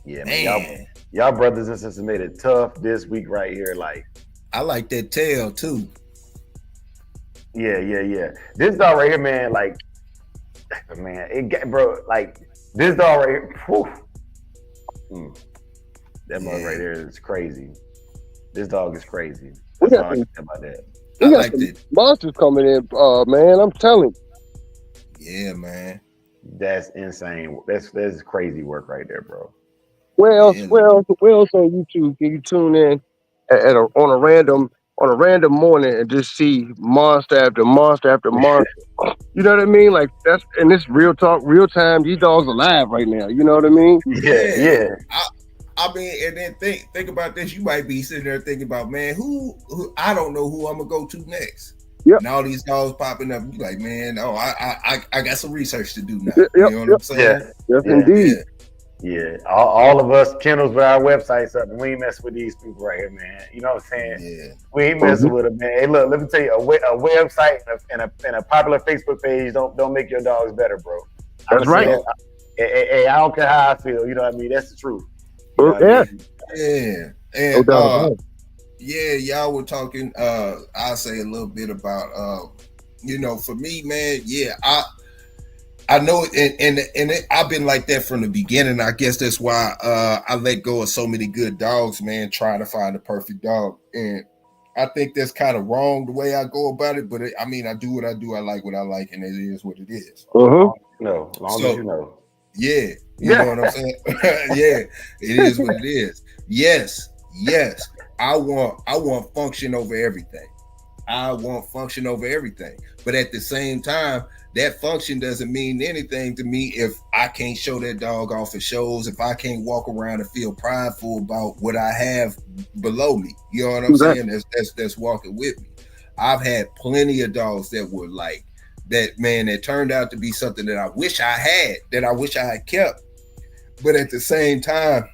S3: Yeah, man. Y'all brothers and sisters made it tough this week right here. Like,
S2: I like that tail too.
S3: Yeah. This dog right here, man, like, man, like, this dog right here, that mug right there is crazy. This dog is crazy. That's all I can say about that.
S2: I like it.
S4: Monsters coming in, man. I'm telling you.
S2: Yeah, man.
S3: That's insane. That's crazy work right there, bro.
S4: Where else on YouTube can you tune in on a random morning and just see monster after monster after monster? You know what I mean? Like, that's, and this real talk, real time. These dogs alive right now. You know what I mean?
S3: Yeah.
S2: I mean, and then think about this. You might be sitting there thinking about, man, who I don't know who I'm gonna go to next.
S4: Yep.
S2: And all these dogs popping up, you like, man, I got some research to do now. You know what I'm saying?
S4: Yes, indeed.
S3: Yeah, all of us kennels with our websites up, and we ain't messing with these people right here, man. You know what I'm saying?
S2: Yeah.
S3: We ain't messing with them, man. Hey, look, let me tell you, a website and a popular Facebook page don't make your dogs better, bro.
S4: That's right.
S3: Hey, I don't care how I feel. You know what I mean? That's the truth. You know
S4: Yeah.
S3: I mean?
S2: Yeah.
S4: No
S2: And
S4: doubt about it.
S2: yeah, y'all were talking. I'll say a little bit about for me, man. Yeah, I know, and I've been like that from the beginning. I guess that's why I let go of so many good dogs, man, trying to find the perfect dog. And I think that's kind of wrong the way I go about it. But I mean, I do what I do. I like what I like, and it is what it is.
S3: No, as long as you know.
S2: Yeah, you know what I'm saying. Yeah, it is what it is. Yes. I want function over everything. I want function over everything. But at the same time, that function doesn't mean anything to me if I can't show that dog off at shows, if I can't walk around and feel prideful about what I have below me. You know what I'm saying? That's walking with me. I've had plenty of dogs that were like that, man, that turned out to be something that I wish I had kept. But at the same time,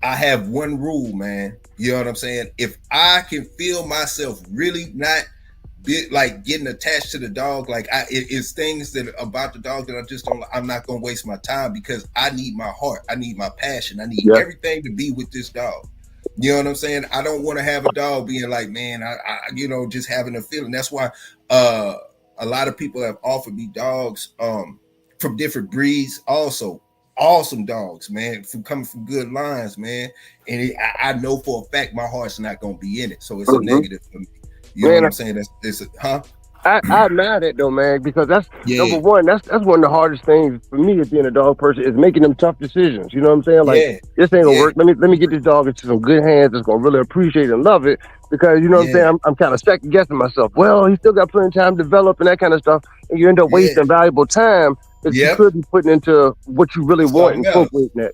S2: I have one rule, man. You know what I'm saying? If I can feel myself really not like getting attached to the dog, like it's things that about the dog that I just don't. I'm not gonna waste my time because I need my heart, I need my passion, I need everything to be with this dog. You know what I'm saying? I don't want to have a dog being like, man, I just having a feeling. That's why a lot of people have offered me dogs from different breeds also. Awesome dogs, man, coming from good lines, man. And I know for a fact my heart's not gonna be in it, so it's a negative for me. You know what I'm saying?
S4: I admire that though, man, because that's number one. That's one of the hardest things for me as being a dog person is making them tough decisions. You know what I'm saying? Like this ain't gonna work. Let me get this dog into some good hands that's gonna really appreciate and love it. Because you know what I'm saying? I'm kind of second guessing myself. Well, he still got plenty of time to develop and that kind of stuff, and you end up wasting valuable time that you could be putting into what you really want and incorporating that.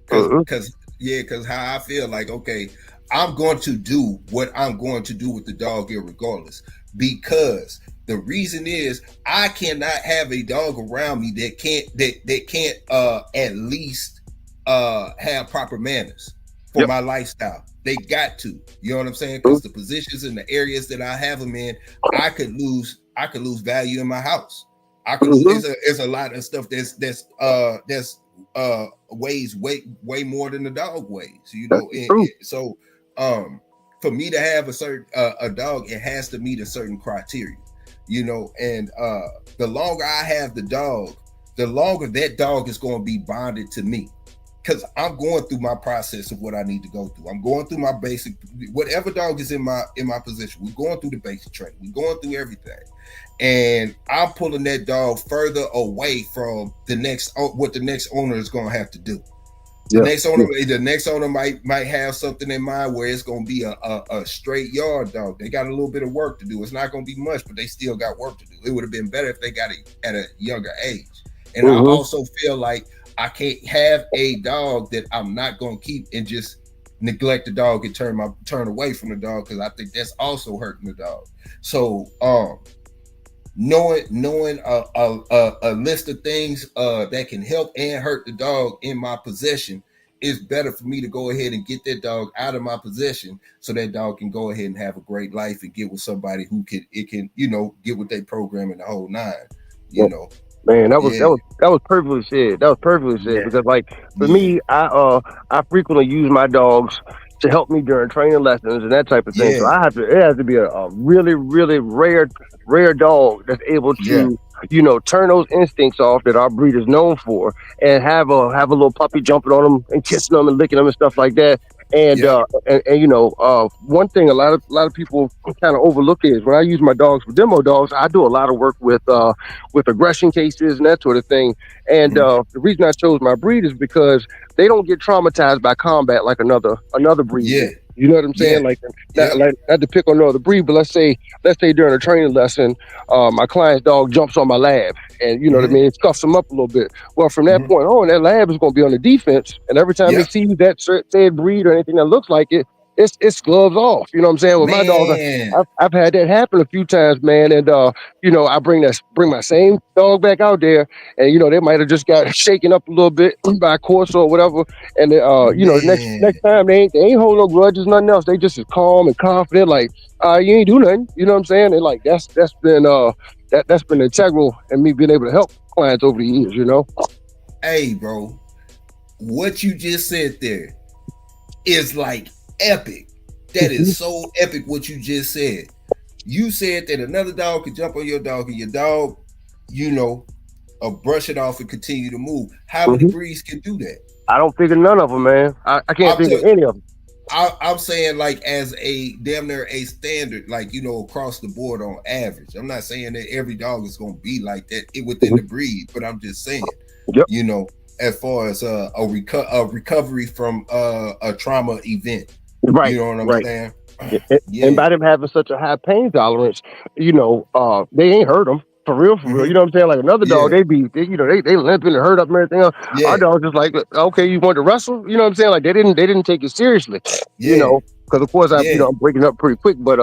S2: Because how I feel like, okay, I'm going to do what I'm going to do with the dog irregardless. Because the reason is I cannot have a dog around me that can't at least have proper manners for my lifestyle. They got to, you know what I'm saying? Because the positions and the areas that I have them in, I could lose value in my house. I could lose. It's a lot of stuff that's weighs way more than the dog weighs, you know. So for me to have a certain a dog, it has to meet a certain criteria, you know. And the longer I have the dog, the longer that dog is going to be bonded to me, because I'm going through my process of what I need to go through. I'm going through my basic, whatever dog is in my position. We're going through the basic training. We're going through everything. And I'm pulling that dog further away from what the next owner is going to have to do. The next owner might have something in mind where it's going to be a straight yard dog. They got a little bit of work to do. It's not going to be much, but they still got work to do. It would have been better if they got it at a younger age. And I also feel like I can't have a dog that I'm not going to keep and just neglect the dog and turn away from the dog, because I think that's also hurting the dog. So knowing a list of things that can help and hurt the dog in my possession is better for me to go ahead and get that dog out of my possession, so that dog can go ahead and have a great life and get with somebody who can get with their program and the whole nine, you know.
S4: Man, that was perfectly said. That was perfectly said. Because like for me, I frequently use my dogs to help me during training lessons and that type of thing. So it has to be a really, really rare dog that's able to, turn those instincts off that our breed is known for, and have a little puppy jumping on them and kissing them and licking them and stuff like that. And one thing a lot of people kind of overlook is when I use my dogs for demo dogs, I do a lot of work with aggression cases and that sort of thing. And the reason I chose my breed is because they don't get traumatized by combat like another breed. You know what I'm saying? Like not to pick on another breed, but let's say during a training lesson, my client's dog jumps on my lab, and you know what I mean, it scuffs him up a little bit. Well, from that point on, that lab is going to be on the defense, and every time they see that said breed or anything that looks like it, it's gloves off. You know what I'm saying? With my dog,
S2: Man,
S4: I've had that happen a few times, man. And I bring my same dog back out there, and they might have just got shaken up a little bit by a course or whatever. And next
S2: man.
S4: time they ain't holding no grudges, nothing else. They just as calm and confident, like you ain't do nothing. You know what I'm saying? And like that's been integral in me being able to help clients over the years.
S2: Hey, bro, what you just said there is like epic. That
S4: Mhm.
S2: is so epic what you just said. You said that another dog could jump on your dog and your dog, you know, brush it off and continue to move. How many
S4: Mhm.
S2: breeds can do that?
S4: I don't think of none of them, man. I can't
S2: I'm,
S4: think of
S2: t-
S4: any of them.
S2: I'm saying like as a damn near a standard, like across the board on average. I'm not saying that every dog is going to be like that within the breed, but I'm just saying,
S4: Yep.
S2: you know, as far as a recovery from a trauma event. You
S4: Right.
S2: know what I'm
S4: Right.
S2: saying?
S4: And
S2: Yeah.
S4: by them having such a high pain tolerance, they ain't hurt them for real, for real.
S2: Hmm.
S4: You know what I'm saying? Like another dog,
S2: Yeah.
S4: they limping and hurt up and everything else. Our
S2: Yeah.
S4: dog just like, okay, you want to wrestle? You know what I'm saying? Like they didn't take it seriously. You
S2: Yeah.
S4: know, because of course
S2: Yeah.
S4: I'm breaking up pretty quick, but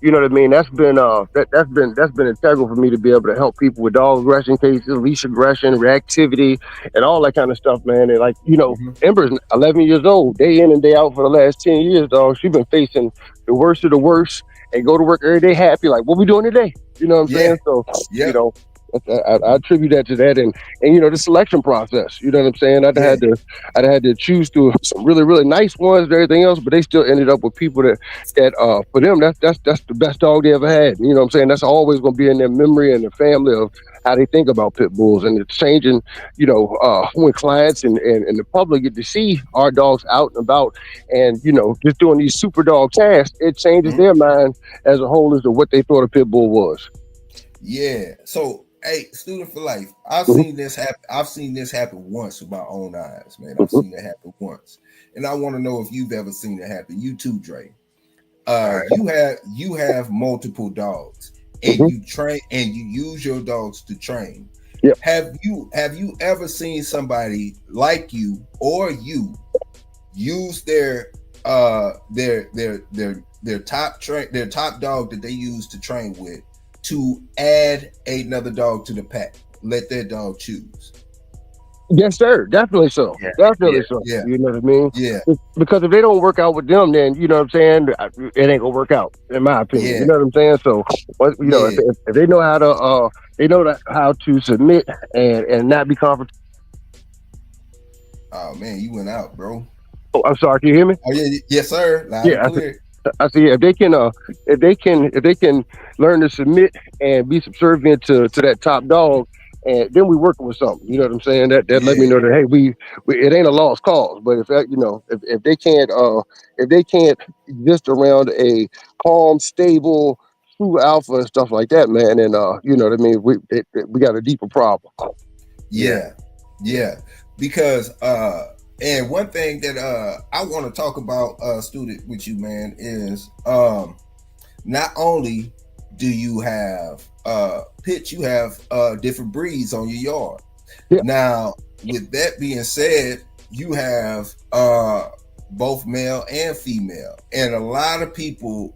S4: you know what I mean. That's been integral for me to be able to help people with dog aggression cases, leash aggression, reactivity, and all that kind of stuff, man. And like
S2: Hmm.
S4: Ember's 11 years old, day in and day out for the last 10 years, dog. She's been facing the worst of the worst and go to work every day happy. Like, what we doing today? You know what I'm
S2: Yeah.
S4: saying? So, you
S2: Yep.
S4: know, I attribute that to that, and the selection process. You know what I'm saying?
S2: Yeah.
S4: I'd had to choose through some really really nice ones and everything else, but they still ended up with people that for them that's the best dog they ever had. You know what I'm saying? That's always going to be in their memory and their family of how they think about pit bulls, and it's changing. When clients and the public get to see our dogs out and about, and just doing these super dog tasks, it changes
S2: Mhm.
S4: their mind as a whole as to what they thought a pit bull was.
S2: Yeah. So, hey, student for life. I've
S4: Mhm,
S2: seen this happen. I've seen this happen once with my own eyes, man. I've
S4: mhm.
S2: seen it happen once, and I want to know if you've ever seen it happen. You too, Dre.
S3: All right.
S2: You have multiple dogs, and
S4: Mhm.
S2: you train and you use your dogs to train.
S4: Yep.
S2: Have you ever seen somebody like you or you use their top dog that they use to train with to add another dog to the pack? Let that dog choose.
S4: Yes, sir. Definitely so.
S3: Yeah. Yeah.
S4: Definitely so.
S2: Yeah,
S4: You know what I mean?
S2: yeah,
S4: Because if they don't work out with them, then you know what I'm saying. It ain't gonna work out, in my opinion. You
S2: yeah,
S4: know what I'm saying? So,
S2: yeah.
S4: if they know how to, how to submit and not be confrontational.
S2: Oh man, you went out, bro.
S4: Oh, I'm sorry. Can you hear me?
S2: Oh yeah, yes sir, loud and
S4: Yeah,
S2: clear.
S4: I see. If they can learn to submit and be subservient to that top dog, and then we working with something. You know what I'm saying? That let me
S2: Yeah,
S4: know that hey, we it ain't a lost cause. But if that, if they can't exist around a calm, stable, true alpha and stuff like that, man, and you know what I mean, we got a deeper problem.
S3: Yeah.
S2: yeah, yeah. Because and one thing that I want to talk about student with you, man, is not only do you have pitch, you have different breeds on your yard.
S4: Yeah.
S2: Now, with that being said, you have both male and female, and a lot of people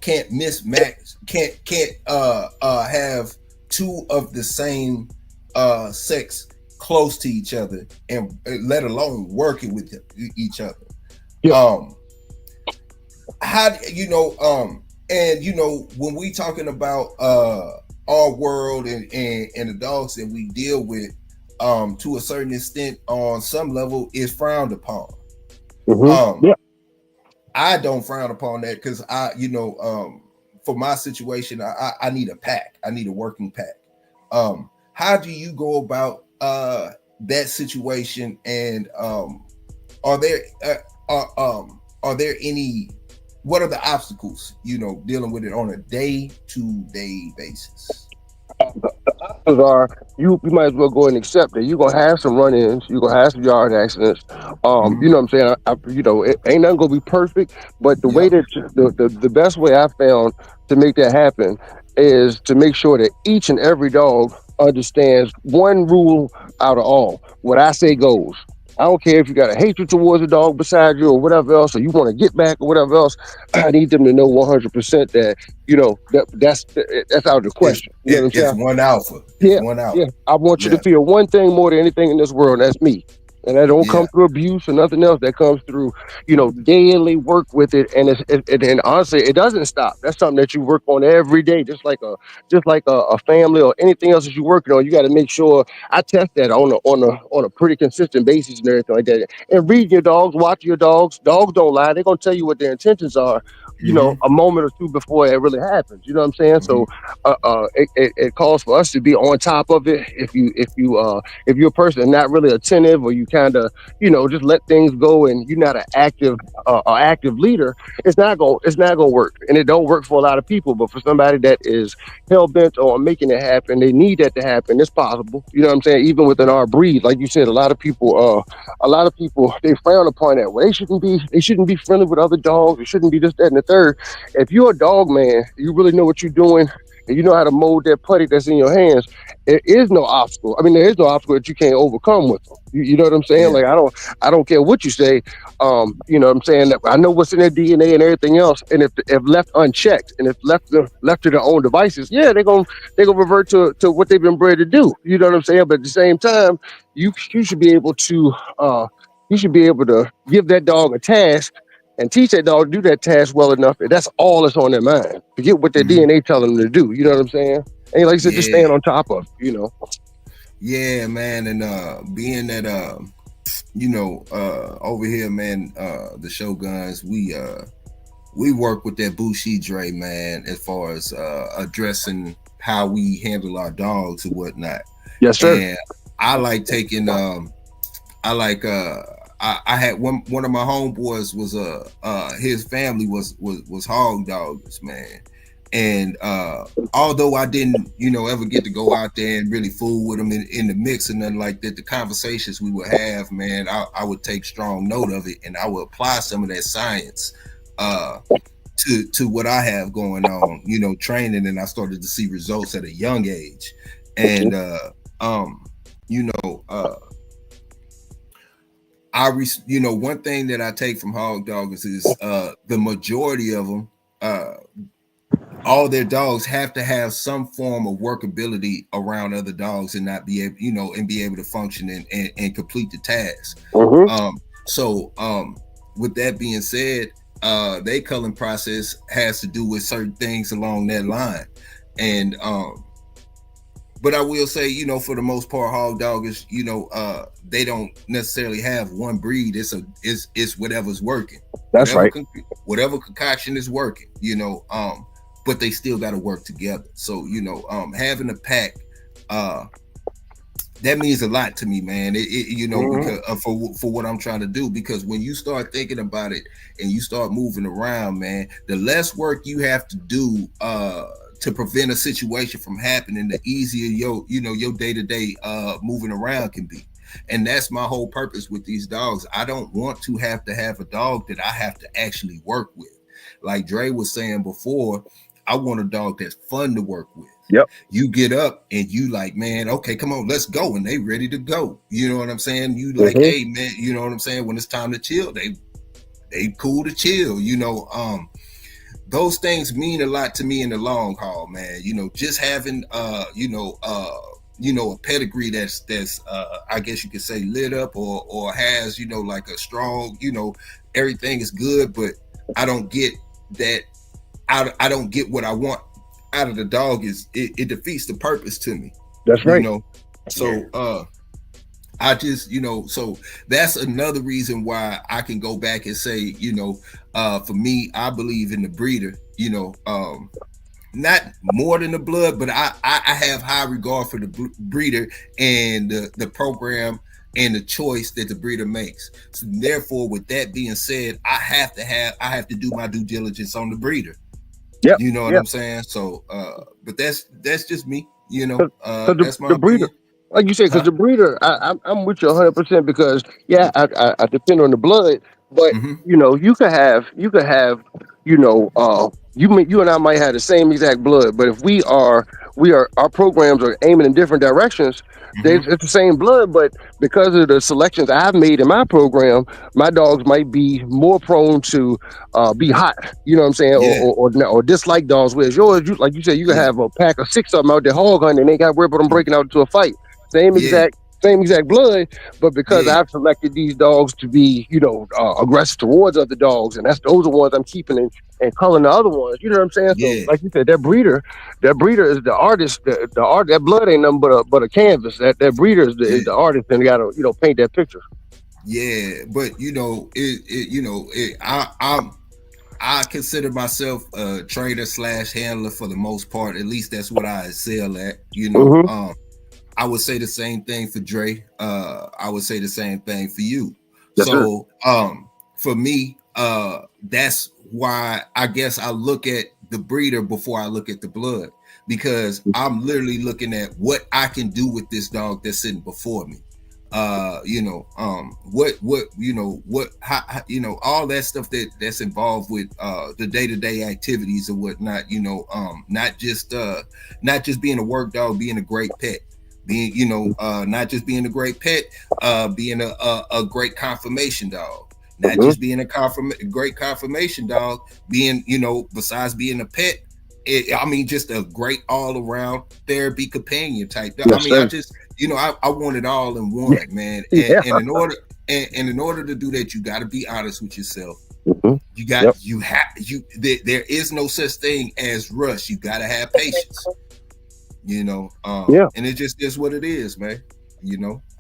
S2: can't mismatch, can't have two of the same sex close to each other, and let alone working with each other.
S4: Yeah.
S2: How and when we talking about our world and the dogs that we deal with, to a certain extent on some level is frowned upon.
S4: Yeah.
S2: I don't frown upon that because for my situation, I need a pack. I need a working pack. How do you go about that situation? And are there are there any? What are the obstacles? Dealing with it on a day-to-day basis.
S4: Chances are you might as well go and accept it. You're gonna have some run-ins. You're gonna have some yard accidents. You know what I'm saying? It ain't nothing gonna be perfect, but the way
S2: Yep.
S4: that the best way I found to make that happen is to make sure that each and every dog understands one rule out of all. What I say goes. I don't care if you got a hatred towards a dog beside you or whatever else, or you want to get back or whatever else. I need them to know 100% that that's out of the question. You know what I'm
S2: It's
S4: saying?
S2: one alpha. It's
S4: Yeah,
S2: one alpha.
S4: yeah. I want you to
S2: Yeah,
S4: feel one thing more than anything in this world, and that's me. And that don't
S2: yeah.
S4: come through abuse or nothing else. That comes through, daily work with it. And and honestly, it doesn't stop. That's something that you work on every day, just like a family or anything else that you're working on. You got to make sure I test that on a pretty consistent basis and everything like that. And read your dogs, watch your dogs. Dogs don't lie. They're gonna tell you what their intentions are.
S2: Hmm.
S4: A moment or two before it really happens. You know what I'm saying?
S2: Hmm.
S4: So it calls for us to be on top of it. If you're a person not really attentive, or you kind of just let things go, and you're not an active leader, it's not gonna work, and it don't work for a lot of people. But for somebody that is hell bent on making it happen, they need that to happen. It's possible. You know what I'm saying? Even within our breed, like you said, a lot of people they frown upon that. Well, they shouldn't be friendly with other dogs. They shouldn't be this, that, and the third. If you're a dog man, you really know what you're doing, and you know how to mold that putty that's in your hands. There is no obstacle. I mean, there is no obstacle that you can't overcome with them. You know what I'm saying?
S2: Yeah.
S4: Like I don't care what you say. You know what I'm saying? That I know what's in their DNA and everything else. And if left unchecked, and if left to their own devices, yeah, they're gonna revert to what they've been bred to do. You know what I'm saying? But at the same time, you should be able to give that dog a task and teach that dog to do that task well enough. And that's all that's on their mind. Forget what their
S2: Hmm.
S4: DNA telling them to do. You know what I'm saying? And like I said, just
S2: Yeah.
S4: staying on top of,
S2: Yeah, man. And being that over here, man, the Shoguns, we work with that Bushi Dre, man, as far as addressing how we handle our dogs and whatnot.
S4: Yes, sir.
S2: And I like taking I like I had one of my homeboys was his family was hog dogs, man. And although I didn't, ever get to go out there and really fool with them in the mix and nothing like that, the conversations we would have, man, I would take strong note of it, and I would apply some of that science uh, to what I have going on, training, and I started to see results at a young age. And um, you know, uh, one thing that I take from hog dogs is the majority of them. All their dogs have to have some form of workability around other dogs and not be able, and be able to function and complete the task.
S4: Mm-hmm.
S2: So with that being said, their culling process has to do with certain things along that line. And but I will say, for the most part, hog dog is, they don't necessarily have one breed. It's whatever's working,
S4: That's right.
S2: whatever concoction is working, but they still got to work together. So, having a pack, that means a lot to me, man.
S4: Mm-hmm.
S2: Because for what I'm trying to do, because when you start thinking about it and you start moving around, man, the less work you have to do to prevent a situation from happening, the easier your day-to-day moving around can be. And that's my whole purpose with these dogs. I don't want to have a dog that I have to actually work with. Like Dre was saying before, I want a dog that's fun to work with.
S4: Yep.
S2: You get up and you like, man, okay, come on, let's go. And they ready to go. You know what I'm saying? You like,
S4: Mm-hmm.
S2: hey, man, you know what I'm saying? When it's time to chill, they cool to chill, those things mean a lot to me in the long haul, man. Just having a pedigree that's I guess you could say lit up or has, like a strong, everything is good, but I don't get that. I don't get what I want out of the dog. It defeats the purpose to me,
S4: That's
S2: you
S4: right.
S2: know. So I just, so that's another reason why I can go back and say, for me, I believe in the breeder, not more than the blood, but I have high regard for the breeder and the program and the choice that the breeder makes. So therefore, with that being said, I have to do my due diligence on the breeder.
S4: Yep.
S2: You know what
S4: Yep.
S2: I'm saying? So, but that's just me.
S4: Because
S2: That's my
S4: the breeder,
S2: opinion.
S4: like you said, because
S2: Huh?
S4: the breeder, I'm with you 100%. Because yeah, I depend on the blood, but
S2: Mm-hmm.
S4: you could have, you and I might have the same exact blood, but if we are our programs are aiming in different directions. It's the same blood, but because of the selections I've made in my program, my dogs might be more prone to be hot. You know what I'm saying,
S2: Yeah,
S4: or dislike dogs. Whereas yours, like you said, you can
S2: yeah,
S4: have a pack of 6 of them out there hog hunting, and they got to worry about them breaking out into a fight. Same
S2: yeah,
S4: exact. Same exact blood, but because
S2: yeah,
S4: I've selected these dogs to be, aggressive towards other dogs, and those are ones I'm keeping and culling the other ones. You know what I'm saying? So,
S2: yeah,
S4: like you said, that breeder is the artist. The art, that blood ain't nothing but a canvas. That breeder is
S2: yeah.
S4: the artist, and got to paint that picture.
S2: Yeah, but I consider myself a trader slash handler for the most part. At least that's what I excel at.
S4: Mm-hmm.
S2: I would say the same thing for Dre. I would say the same thing for you.
S4: Yes, sir.
S2: So for me, that's why I guess I look at the breeder before I look at the blood, because I'm literally looking at what I can do with this dog that's sitting before me. How, all that stuff that's involved with the day-to-day activities or whatnot, not just being a work dog, being a great pet, being not just being a great pet, being a great confirmation dog, not just being a great confirmation dog, being besides being a pet, just a great all-around therapy companion type.
S4: Yes, sir.
S2: I want it all in one, man.
S4: Yeah.
S2: And in order to do that, you got to be honest with yourself.
S4: Mm-hmm.
S2: There is no such thing as rush. You got to have patience.
S4: Yeah.
S2: And it just is what it is, man.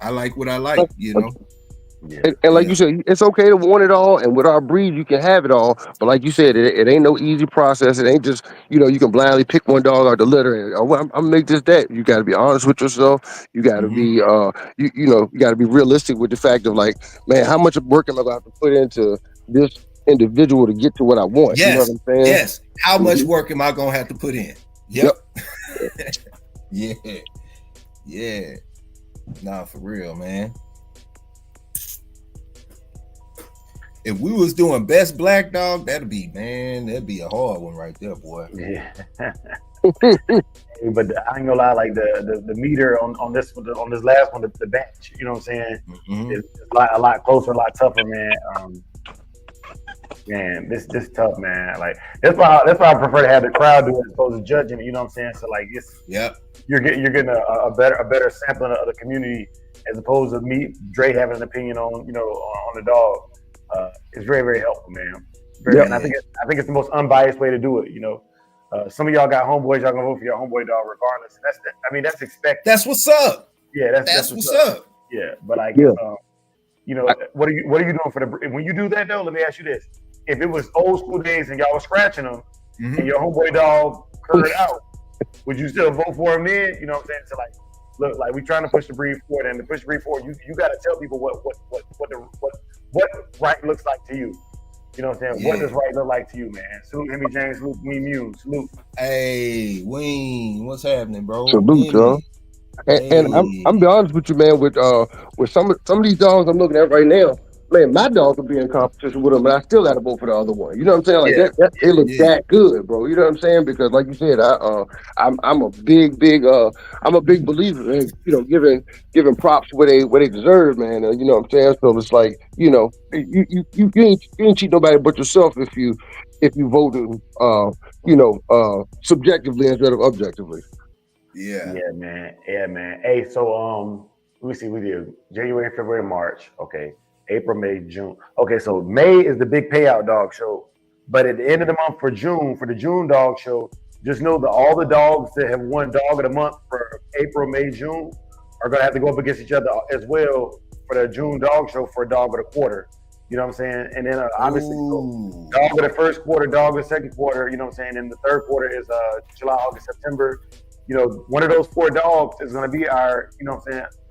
S2: I like what I like.
S3: Yeah.
S4: And like you said, it's okay to want it all, and with our breed, you can have it all. But like you said, it ain't no easy process. It ain't just you can blindly pick one dog out the litter and I'm gonna make this that. You got to be honest with yourself. You got to be you got to be realistic with the fact of, like, man, how much work am I going to have to put into this individual to get to what I want? You know what
S2: Yes.
S4: I'm saying?
S2: Yes. How much work am I gonna have to put in? Yep. Yeah. Yeah. Nah, for real, man. If we was doing best black dog, that'd be a hard one right there, boy.
S3: Yeah. But I ain't gonna lie, like the meter on this last one, the bench, you know what I'm saying? It's a lot closer, a lot tougher, man. Man, this tough, man. Like that's why I prefer to have the crowd do it as opposed to judging it. You know what I'm saying? So like you're getting a better sampling of the community as opposed to me, Dre, having an opinion on on the dog. It's very, very helpful, man. And I think it's the most unbiased way to do it. Some of y'all got homeboys, y'all gonna vote for your homeboy dog regardless. That's expected.
S2: That's what's up.
S3: Yeah, that's what's up. Yeah, but what are you doing for the when you do that though? Let me ask you this: if it was old school days and y'all was scratching them, and your homeboy dog curved out, would you still vote for him then? You know what I'm saying? So like, look, like we trying to push the breed forward, and to push the breed forward, you got to tell people what right looks like to you. You know what I'm saying? Yeah. What does right look like to you, man? Salute Henry James, salute me Mew, salute.
S2: Hey, Wayne, what's happening, bro?
S4: Salute, y'all. And I'm be honest with you, man. With some of these dogs I'm looking at right now, man, my dog could be in competition with them, but I still got to vote for the other one. You know what I'm saying? Like they look that good, bro. You know what I'm saying? Because like you said, I'm a big believer in giving props where they deserve, man. You know what I'm saying? So it's like you ain't cheat nobody but yourself if you voting subjectively instead of objectively.
S2: Yeah,
S3: man. Hey, so let me see. We did January, February, March. Okay. April, May, June. Okay, so May is the big payout dog show. But at the end of the month for the June dog show, just know that all the dogs that have won dog of the month for April, May, June are going to have to go up against each other as well for the June dog show for a dog of the quarter. You know what I'm saying? And then obviously, dog of the first quarter, dog of the second quarter, you know what I'm saying? And the third quarter is July, August, September. One of those 4 dogs is going to be our,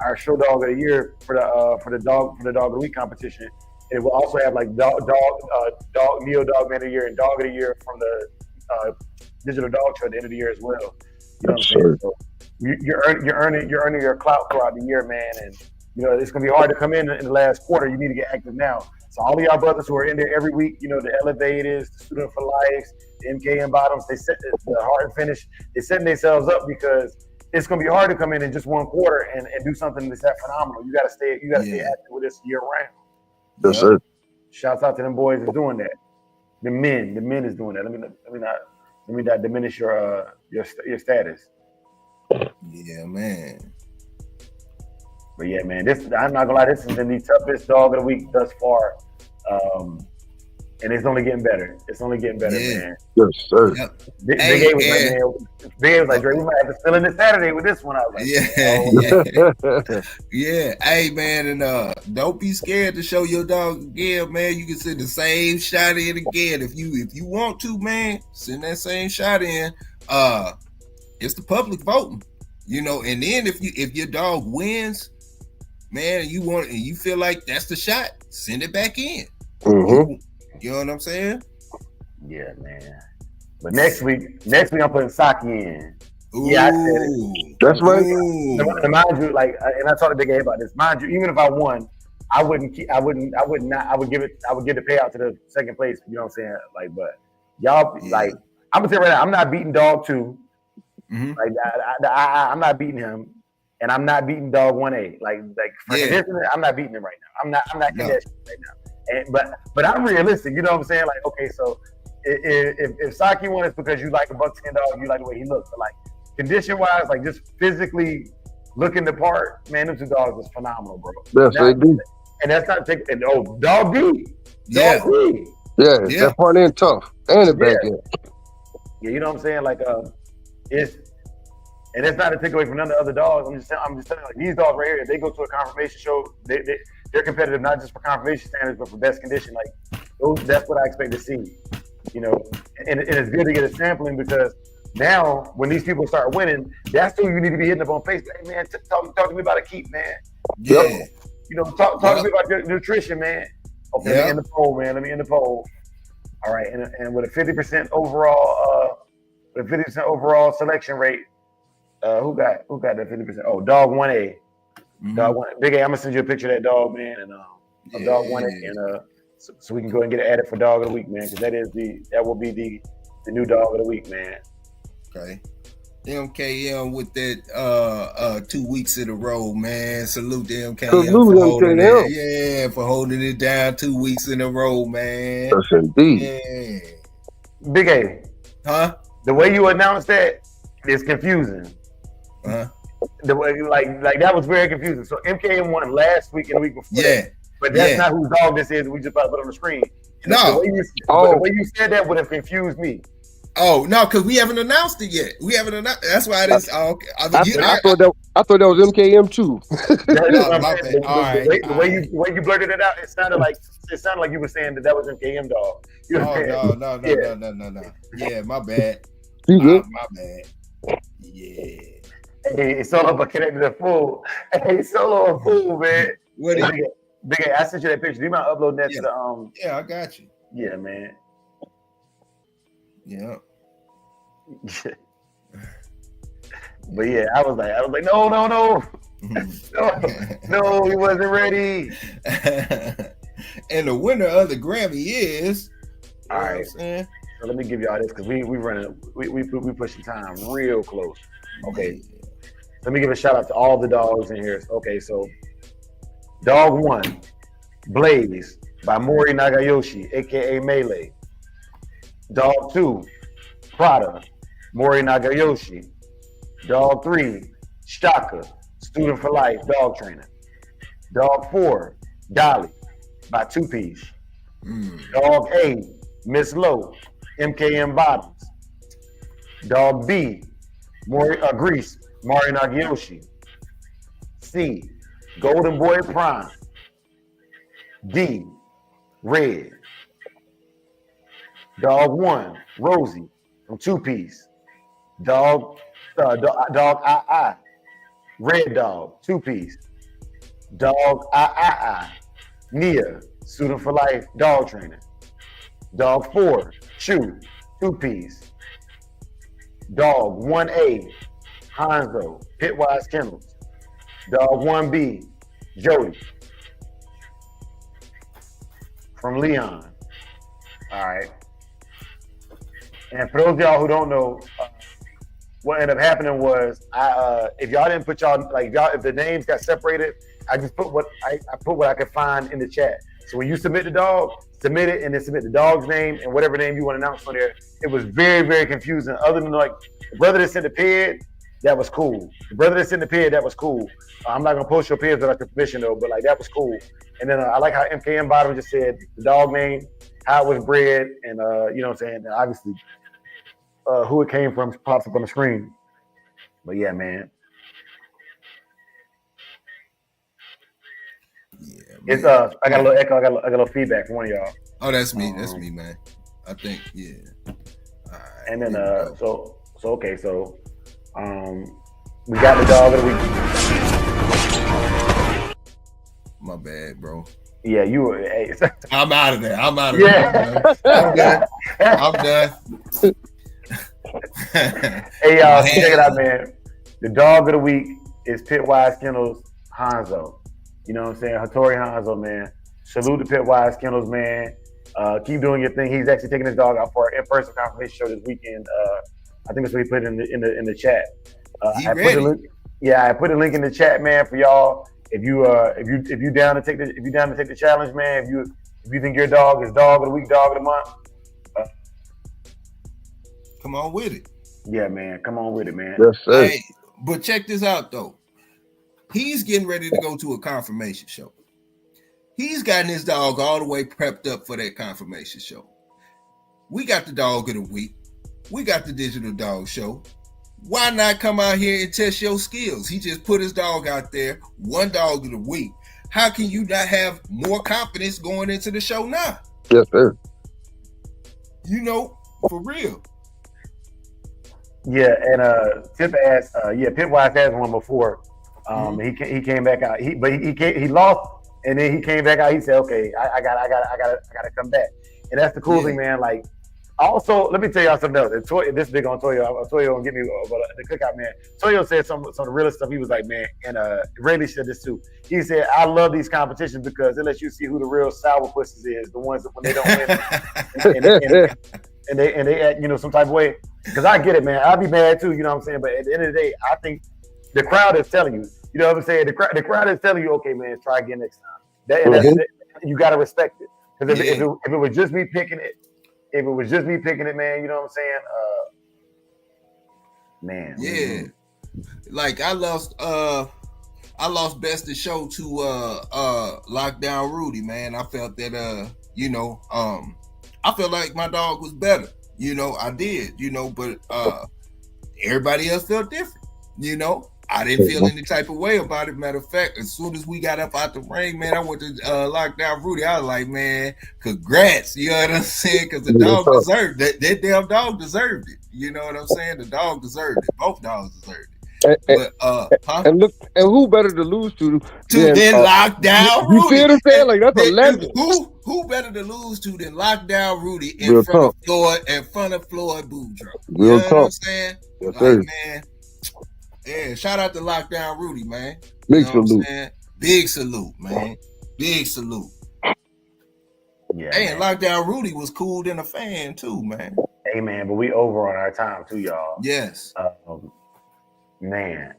S3: our show dog of the year for the dog of the week competition. And we'll also have like dog neo dog man of the year and dog of the year from the digital dog show at the end of the year as well. You know what I'm saying? So you're earning your clout throughout the year, man. And it's going to be hard to come in the last quarter. You need to get active now. So all of y'all brothers who are in there every week, you know, the Elevators, the Student for Life, the MKM Bottoms, they set the hard finish. They're setting themselves up because it's going to be hard to come in just one quarter and do something that's that phenomenal. You got to stay active with this year round.
S4: Yes, sir.
S3: Shouts out to them boys that's doing that. The men is doing that. Let me not diminish your status.
S2: Yeah, man.
S3: But yeah, man, I'm not gonna lie, this has been the toughest dog of the week thus far. And it's only getting better. It's only getting better, man.
S4: Yes, sir.
S2: Yep.
S3: Big A was like, Dre, we might have to fill in this Saturday with this one. I was like,
S2: yeah. Hey, man, and don't be scared to show your dog again, man. You can send the same shot in again if you want to, man. Send that same shot in. It's the public voting, you know. And then if your dog wins, man, and you feel like that's the shot, send it back in.
S4: Mm-hmm.
S2: You know what I'm saying?
S3: Yeah, man. But next week I'm putting Saki in.
S2: Ooh.
S3: Yeah, I said it.
S4: That's right.
S3: And mind you, like, and I talked to Big A about this. Mind you, even if I won, I would give the payout to the second place. You know what I'm saying? Like, but y'all, like, I'm gonna say right now, I'm not beating dog 2.
S2: Mm-hmm.
S3: Like, I'm not beating him, and I'm not beating dog 1A. Like for conditioning, I'm not beating him right now. I'm not conditioning right now. And, but I'm realistic, you know what I'm saying? Like, okay, so if Saki won, it's because you like a buckskin dog, you like the way he looks. But like condition wise, like just physically looking the part, man, them 2 dogs is phenomenal, bro.
S4: Yes, they do.
S3: And that's not taking. Dog B.
S4: Yeah, that front end tough and the back end.
S3: Yeah, you know what I'm saying? Like it's not a takeaway from none of the other dogs. I'm just telling you, like these dogs right here, if they go to a confirmation show, they're competitive not just for confirmation standards, but for best condition. Like that's what I expect to see, you know. And it's good to get a sampling because now when these people start winning, that's who you need to be hitting up on Facebook. Hey man, talk to me about a keep, man.
S2: Yeah.
S3: You know, talk to me about your nutrition, man. Okay, let me in the poll, man. Let me in the poll. All right, and with a 50% overall selection rate. Who got that 50%? Oh, dog 1A. Mm-hmm. Dog 1A. Big A, I'm gonna send you a picture of that dog, man, and dog 1A, and so we can go and get it added for dog of the week, man, because that will be the new dog of the week, man.
S2: Okay. MKM with that 2 weeks in a row, man. Salute to MKM for holding it down 2 weeks in a row, man.
S4: Yes, indeed.
S2: Yeah.
S3: Big A.
S2: Huh?
S3: The way you announced that is confusing.
S2: Uh-huh.
S3: The way like that was very confusing. So MKM won last week and the week before.
S2: Yeah.
S3: But that's not whose dog this is. We just about to put on the screen.
S2: No.
S3: The way you said that would have confused me.
S2: Oh no, because we haven't announced it yet. We haven't announced. That's why it is. Okay.
S4: I thought that was MKM too.
S3: The way you blurted it out, it sounded like you were saying that was MKM dog.
S2: No. Yeah, my bad. My bad. Yeah.
S3: Hey, Solo but connected to fool. Hey, Solo a fool, man.
S2: What is it?
S3: Big A, I sent you that picture. Do you mind uploading that to the
S2: Yeah, I got you.
S3: Yeah, man.
S2: Yeah.
S3: But yeah, I was like, no, he wasn't ready.
S2: And the winner of the Grammy is.
S3: All right. So let me give y'all this because we pushing time real close. Okay. Let me give a shout out to all the dogs in here. Okay, so dog 1, Blaze by Mori Nagayoshi, aka Melee. Dog 2, Prada, Mori Nagayoshi. Dog 3, Shaka, Student for Life, dog trainer. Dog 4, Dolly by 2 Piece. Dog A, Miss Lowe, MKM Bottoms. Dog B, Grease, Mari Nagayoshi. C, Golden Boy Prime. D, Red. Dog 1, Rosie from 2 Piece. Dog I. Red Dog, 2 Piece. Dog I. Nia, Student for Life, dog trainer. Dog 4, Chew, 2 Piece. Dog 1A, Hanzo, Pitwise Kennels. Dog 1B, Jody. from Leon. All right. And for those of y'all who don't know, what ended up happening was if y'all didn't put y'all if the names got separated, I just put what I put what I could find in the chat. So when you submit the dog, submit it and then submit the dog's name and whatever name you want to announce on there. It was very, very confusing. Other than like the brother that sent the pid, that was cool. The brother that sent the pid, that was cool. I'm not gonna post your pids without your permission though, but like that was cool. And then I like how MKM bottom just said the dog name, how it was bred, and you know what I'm saying, and obviously who it came from pops up on the screen. But yeah, man.
S2: Yeah,
S3: It's I got a little echo, I got a little feedback from one of y'all.
S2: Oh, that's me. That's me, man. I think, yeah. All right.
S3: And then so okay, so we got the dog of the week.
S2: My bad, bro.
S3: Yeah, you were. Hey,
S2: I'm out of there. I'm out of
S3: yeah.
S2: there. I'm done.
S3: Hey, y'all, check it out, man. The dog of the week is Pitwise Kennels Hanzo. You know what I'm saying? Hattori Hanzo, man. Salute to Pitwise Kennels, man. Keep doing your thing. He's actually taking his dog out for an in-person confirmation show this weekend. I think that's what he put in the chat. I put a link in the chat, man, for y'all. If you down to take the challenge, man. If you think your dog is dog of the week, dog of the month,
S2: come on with it.
S3: Yeah, man. Come on with it, man.
S4: Yes, sir.
S2: Hey, but check this out though. He's getting ready to go to a confirmation show. He's gotten his dog all the way prepped up for that confirmation show. We got the dog of the week. We got the digital dog show. Why not come out here and test your skills? He just put his dog out there, one dog of the week. How can you not have more confidence going into the show now?
S4: Yes, sir.
S2: You know, for real.
S3: Yeah, and Tip asked, Pitwise has one before. He came back out. He lost, and then he came back out. He said, "Okay, I gotta come back." And that's the cool thing, man. Like, also, let me tell y'all something else. And this big on Toyo. Toyo gonna get me the cookout, man. Toyo said some of the realest stuff. He was like, man, and Rayleigh said this too. He said, "I love these competitions because it lets you see who the real sour pussies is. The ones that when they don't win, and they act, you know, some type of way." Because I get it, man. I'll be mad too, you know what I'm saying? But at the end of the day, I think the crowd is telling you, you know what I'm saying? The crowd is telling you, okay, man, try again next time. You got to respect it. Because if it was just me picking it, man, you know what I'm saying? Man.
S2: Yeah. Like I lost Best of Show to Lockdown Rudy, man. I felt that I felt like my dog was better. You know, I did, you know, but everybody else felt different. You know, I didn't feel any type of way about it. Matter of fact, as soon as we got up out the ring, man, I went to Lockdown Rudy. I was like, man, congrats. You know what I'm saying? Because the dog deserved it. That damn dog deserved it. You know what I'm saying? The dog deserved it. Both dogs deserved it. But
S4: and look, and who better to lose to
S2: than Lockdown Rudy?
S4: You see what I'm saying? Like that's a legend.
S2: Who better to lose to than Lockdown Rudy in front of Floyd Boudreaux? You know what I'm saying?
S4: Yes,
S2: like, man, yeah, shout out to Lockdown Rudy, man.
S4: Big salute.
S2: Big salute, man. Big salute.
S3: Yeah.
S2: Hey, and Lockdown Rudy was cool than a fan too, man.
S3: Hey, man, but we over on our time too, y'all.
S2: Yes.
S3: Man,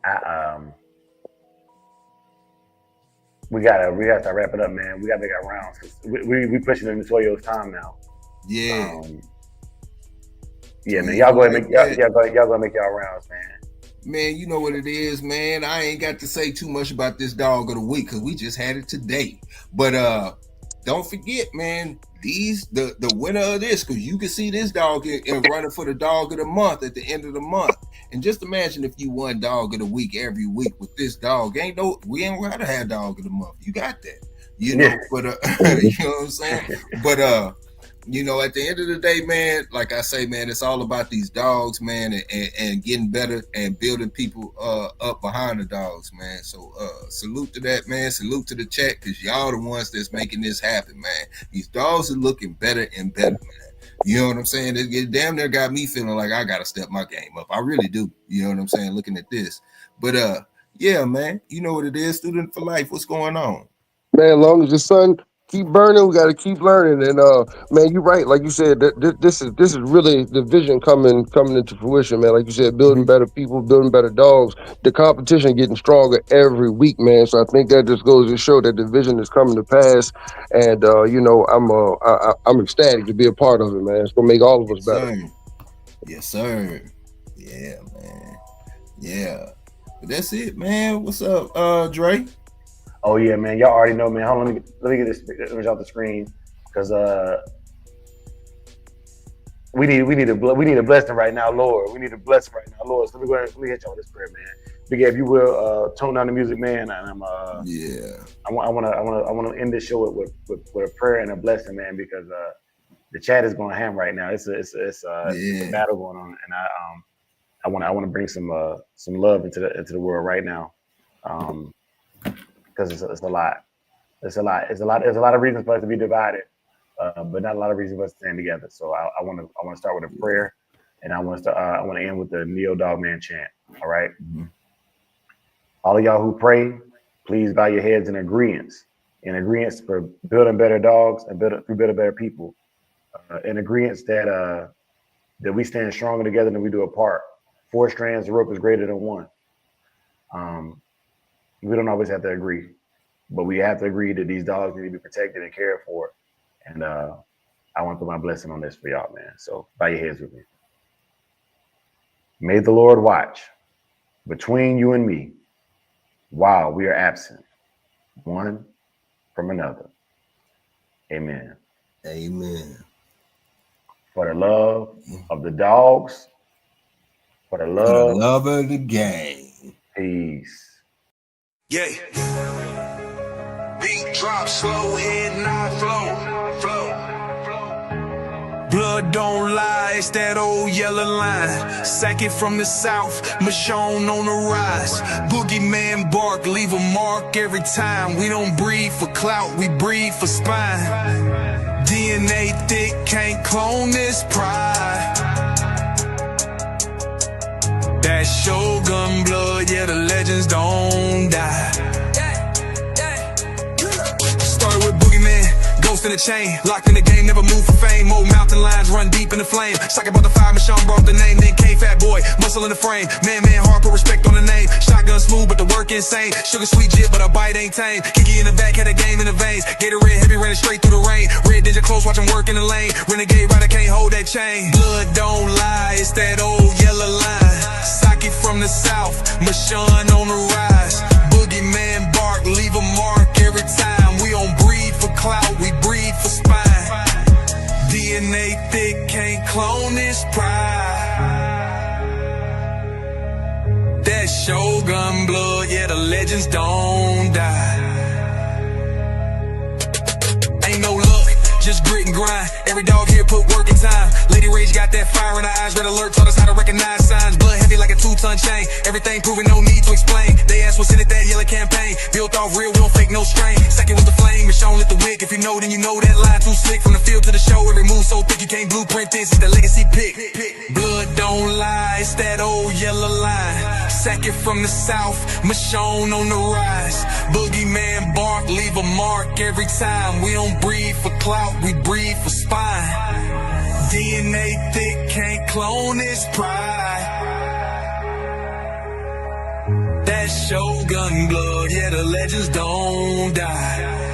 S3: we gotta wrap it up, man. We gotta make our rounds because we pushing into Toyo's time now.
S2: Yeah.
S3: Yeah, man. Y'all go ahead and make y'all go make y'all rounds, man.
S2: Man, you know what it is, man. I ain't got to say too much about this dog of the week because we just had it today. But don't forget, man, the winner of this, because you can see this dog in running for the dog of the month at the end of the month. And just imagine if you won dog of the week every week with this dog. We ain't gotta have dog of the month. You got that. You know, but you know what I'm saying? But you know, at the end of the day, man, like I say, man, it's all about these dogs, man, and getting better and building people up behind the dogs, man. So salute to that, man. Salute to the chat, because y'all the ones that's making this happen, man. These dogs are looking better and better, man. You know what I'm saying? It damn near got me feeling like I got to step my game up. I really do. You know what I'm saying? Looking at this. But yeah, man, you know what it is. Student for life. What's going on?
S4: Man, as long as your son keep burning. We got to keep learning. And man, you're right. Like you said, this is really the vision coming into fruition, man. Like you said, building better people, building better dogs. The competition getting stronger every week, man. So I think that just goes to show that the vision is coming to pass. And you know, I'm ecstatic to be a part of it, man. It's gonna make all of us better.
S2: Sir. Yes, sir. Yeah, man. Yeah. But that's it, man. What's up, Dre?
S3: Oh yeah, man. Y'all already know, man. Hold on, let me get this image off the screen, because we need a blessing right now, Lord. We need a blessing right now, Lord. So let me hit y'all with this prayer, man. Big, if you will, tone down the music, man. And I'm I want to end this show with a prayer and a blessing, man, because the chat is going ham right now. It's a battle going on, and I want to bring some love into the world right now, because it's a lot. There's a lot of reasons for us to be divided, but not a lot of reasons for us to stand together. So I want to start with a prayer, and I want to end with the Neo Dogman chant. All right. Mm-hmm. All of y'all who pray, please bow your heads in agreement for building better dogs and building better people. In agreement that we stand stronger together than we do apart. 4 strands of rope is greater than 1. We don't always have to agree, but we have to agree that these dogs need to be protected and cared for. And I want to put my blessing on this for y'all, man. So bow your heads with me. May the Lord watch between you and me while we are absent, one from another. Amen.
S2: Amen.
S3: For the love of the dogs, for the love
S2: of the game.
S3: Peace.
S1: Yeah. Beat drop slow, head not flow. Blood don't lie, it's that old yellow line. Sack it from the south, Michonne on the rise. Boogeyman bark, leave a mark every time. We don't breed for clout, we breed for spine. DNA thick, can't clone this pride. That Shogun blood, yeah, the legends don't die. Started with Boogeyman, ghost in the chain. Locked in the game, never move for fame. Old mountain lions run deep in the flame. Sock about the fire, Michonne brought the name. Then K-Fat boy, muscle in the frame. Man, hard, put respect on the name. Shotgun smooth, but the work insane. Sugar sweet jit, but our bite ain't tame. Kiki in the back, had a game in the veins. Gatorade heavy, ran it straight through the rain. Red Ninja close, watch him work in the lane. Renegade rider can't hold that chain. Blood don't lie, it's that old yellow line. Socket from the south, Michonne on the rise. Boogeyman bark, leave a mark every time. We don't breed for clout, we breed for spine. DNA thick, can't clone this pride. That Shogun blood, yeah, the legends don't die. Ain't no luck, just grit and grind. Every dog here put work in time. Lady Rage got that fire in her eyes. Red alert taught us how to recognize signs. Blood heavy like a 2-ton chain. Everything proven, no need to explain. They asked what's in it, that yellow campaign. Built off real, we don't fake no strain. Second was the flame, Michonne lit the wick. If you know, then you know that line too slick. From the field to the show, every move so thick you can't blueprint this. It's the legacy pick. Blood don't lie, it's that old yellow line. Sack it from the south, Michonne on the rise. Boogeyman bark, leave a mark every time. We don't breed for clout, we breed for spine. DNA thick, can't clone this pride. That Shogun blood, yeah, the legends don't die.